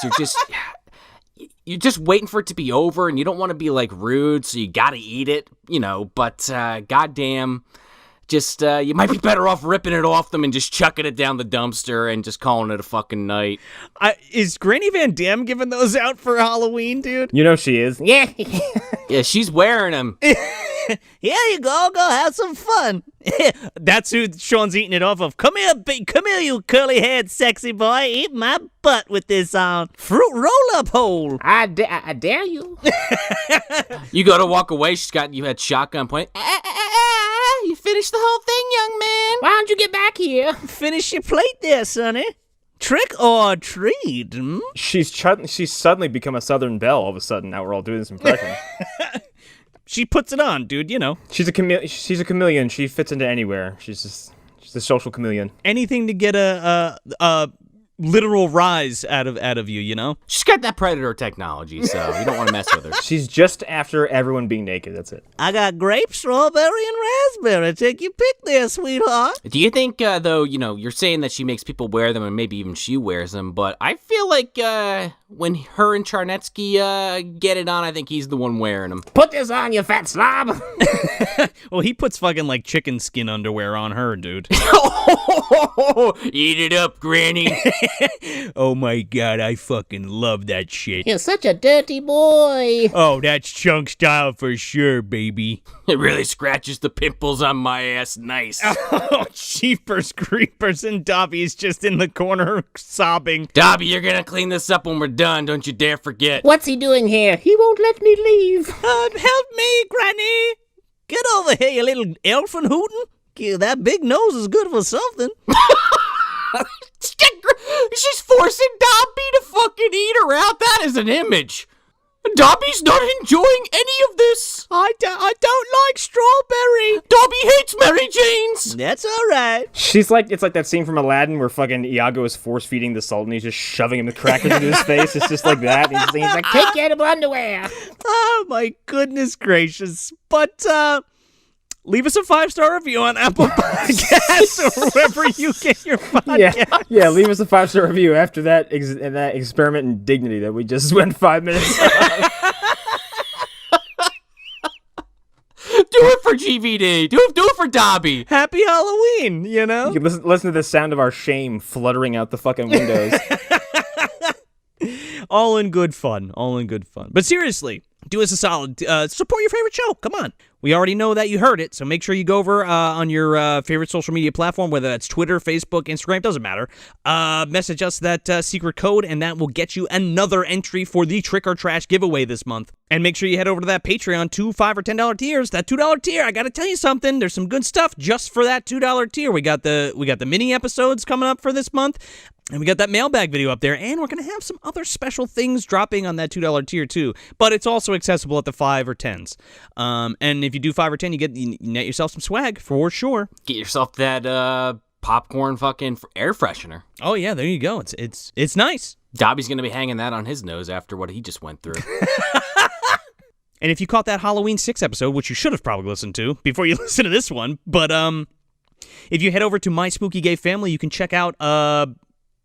you're just waiting for it to be over, and you don't want to be, like, rude, so you gotta eat it, but goddamn, just, you might be better off ripping it off them and just chucking it down the dumpster and just calling it a fucking night. Is Granny Van Dam giving those out for Halloween, dude? You know she is. Yeah. Yeah, she's wearing them. Here you go have some fun. That's who Sean's eating it off of. Come here, you curly-haired sexy boy. Eat my butt with this fruit roll-up hole. I dare you. You go to walk away, you had shotgun point. You finished the whole thing, young man. Why don't you get back here? Finish your plate there, sonny. Trick or treat? Hmm? She's suddenly become a Southern belle all of a sudden. Now we're all doing this impression. She puts it on, dude, She's a chameleon. She fits into anywhere. She's a social chameleon. Anything to get a literal rise out of you, She's got that predator technology, so you don't want to mess with her. She's just after everyone being naked, that's it. I got grape, strawberry, and raspberry. Take your pick there, sweetheart. Do you think, though, you're saying that she makes people wear them and maybe even she wears them, but I feel like when her and Charnetsky get it on, I think he's the one wearing them. Put this on, you fat slob. Well, he puts fucking, like, chicken skin underwear on her, dude. Eat it up, Granny. Oh my god, I fucking love that shit. You're such a dirty boy. Oh, that's chunk style for sure, baby. It really scratches the pimples on my ass nice. Oh, jeepers creepers, and Dobby's just in the corner sobbing. Dobby, you're gonna clean this up when we're done, don't you dare forget. What's he doing here? He won't let me leave. Help me, Granny. Get over here, you little elfin hootin'. That big nose is good for something. She's forcing Dobby to fucking eat her out. That is an image. Dobby's not enjoying any of this. I don't like strawberry. Dobby hates Mary Jane's. That's all right. It's like that scene from Aladdin where fucking Iago is force feeding the Sultan. He's just shoving him the crackers into his face. It's just like that. He's like, take your edible underwear. Oh my goodness gracious. But leave us a 5-star review on Apple Podcasts or wherever you get your podcasts. Yeah, leave us a 5-star review after that experiment in dignity that we just spent 5 minutes on. Do it for GVD. Do it for Dobby. Happy Halloween, You can listen to the sound of our shame fluttering out the fucking windows. All in good fun. But seriously, do us a solid. Support your favorite show. Come on. We already know that you heard it, so make sure you go over on your favorite social media platform, whether that's Twitter, Facebook, Instagram, doesn't matter. Message us that secret code, and that will get you another entry for the Trick or Trash giveaway this month. And make sure you head over to that Patreon, $2, $5, or $10 tiers. That $2 tier, I got to tell you something. There's some good stuff just for that $2 tier. We got the mini episodes coming up for this month. And we got that mailbag video up there, and we're going to have some other special things dropping on that $2 tier, too. But it's also accessible at the 5 or 10s. And if you do 5 or 10, you net yourself some swag, for sure. Get yourself that popcorn fucking air freshener. Oh, yeah, there you go. It's nice. Dobby's going to be hanging that on his nose after what he just went through. And if you caught that Halloween 6 episode, which you should have probably listened to before you listen to this one, but if you head over to My Spooky Gay Family, you can check out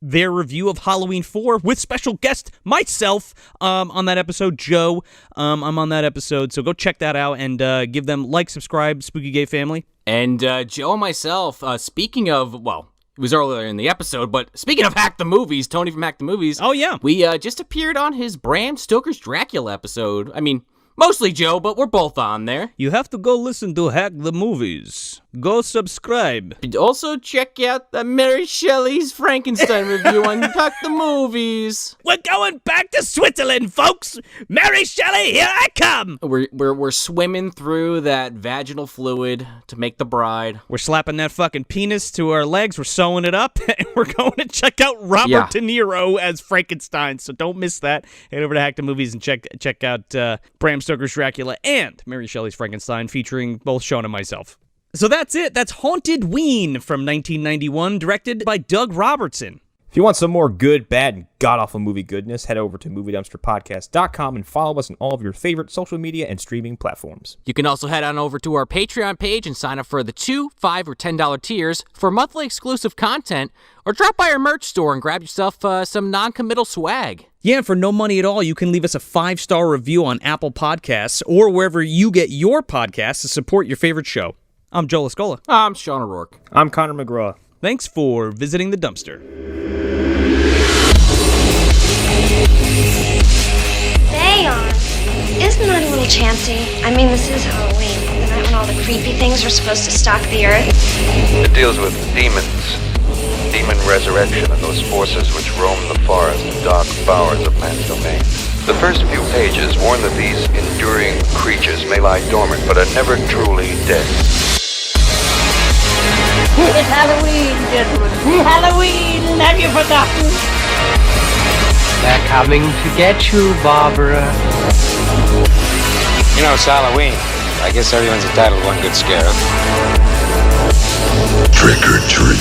their review of Halloween 4 with special guest myself on that episode, Joe. I'm on that episode, so go check that out and give them subscribe, Spooky Gay Family. And Joe and myself, speaking of, well, it was earlier in the episode, but speaking of Hack the Movies, Tony from Hack the Movies. Oh, yeah. We just appeared on his Bram Stoker's Dracula episode. I mean, Mostly Joe, but we're both on there. You have to go listen to Hack the Movies. Go subscribe. Also check out the Mary Shelley's Frankenstein review on Hack the Movies. We're going back to Switzerland, folks. Mary Shelley, here I come. We're swimming through that vaginal fluid to make the bride. We're slapping that fucking penis to our legs. We're sewing it up. And we're going to check out Robert De Niro as Frankenstein. So don't miss that. Head over to Hack the Movies and check out Bram Stoker's Dracula and Mary Shelley's Frankenstein, featuring both Sean and myself. So that's it. That's Haunted-ween from 1991, directed by Doug Robertson. If you want some more good, bad, and god-awful movie goodness, head over to MovieDumpsterPodcast.com and follow us on all of your favorite social media and streaming platforms. You can also head on over to our Patreon page and sign up for the $2, $5, or $10 tiers for monthly exclusive content, or drop by our merch store and grab yourself some non-committal swag. Yeah, and for no money at all, you can leave us a 5-star review on Apple Podcasts or wherever you get your podcasts to support your favorite show. I'm Joe Lascola. I'm Sean O'Rourke. I'm Connor McGraw. Thanks for visiting the dumpster. Bayon, isn't that a little chancy? I mean, this is Halloween, the night when all the creepy things are supposed to stalk the earth. It deals with demons, demon resurrection, and those forces which roam the forest and dark bowers of man's domain. The first few pages warn that these enduring creatures may lie dormant, but are never truly dead. It's Halloween, gentlemen. Halloween, have you forgotten? They're coming to get you, Barbara. You know, it's Halloween. I guess everyone's entitled to one good scare. Trick or treat.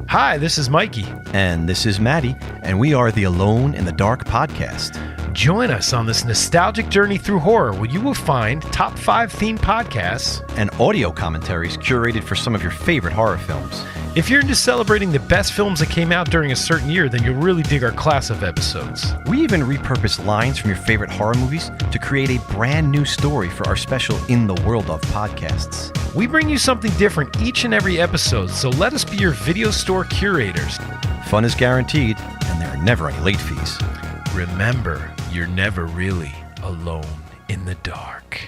Hi, this is Mikey. And this is Maddie, and we are the Alone in the Dark podcast. Join us on this nostalgic journey through horror where you will find top 5 themed podcasts and audio commentaries curated for some of your favorite horror films. If you're into celebrating the best films that came out during a certain year, then you'll really dig our class of episodes. We even repurpose lines from your favorite horror movies to create a brand new story for our special In the World of podcasts. We bring you something different each and every episode, so let us be your video store curators. Fun is guaranteed, and there are never any late fees. Remember, you're never really alone in the dark.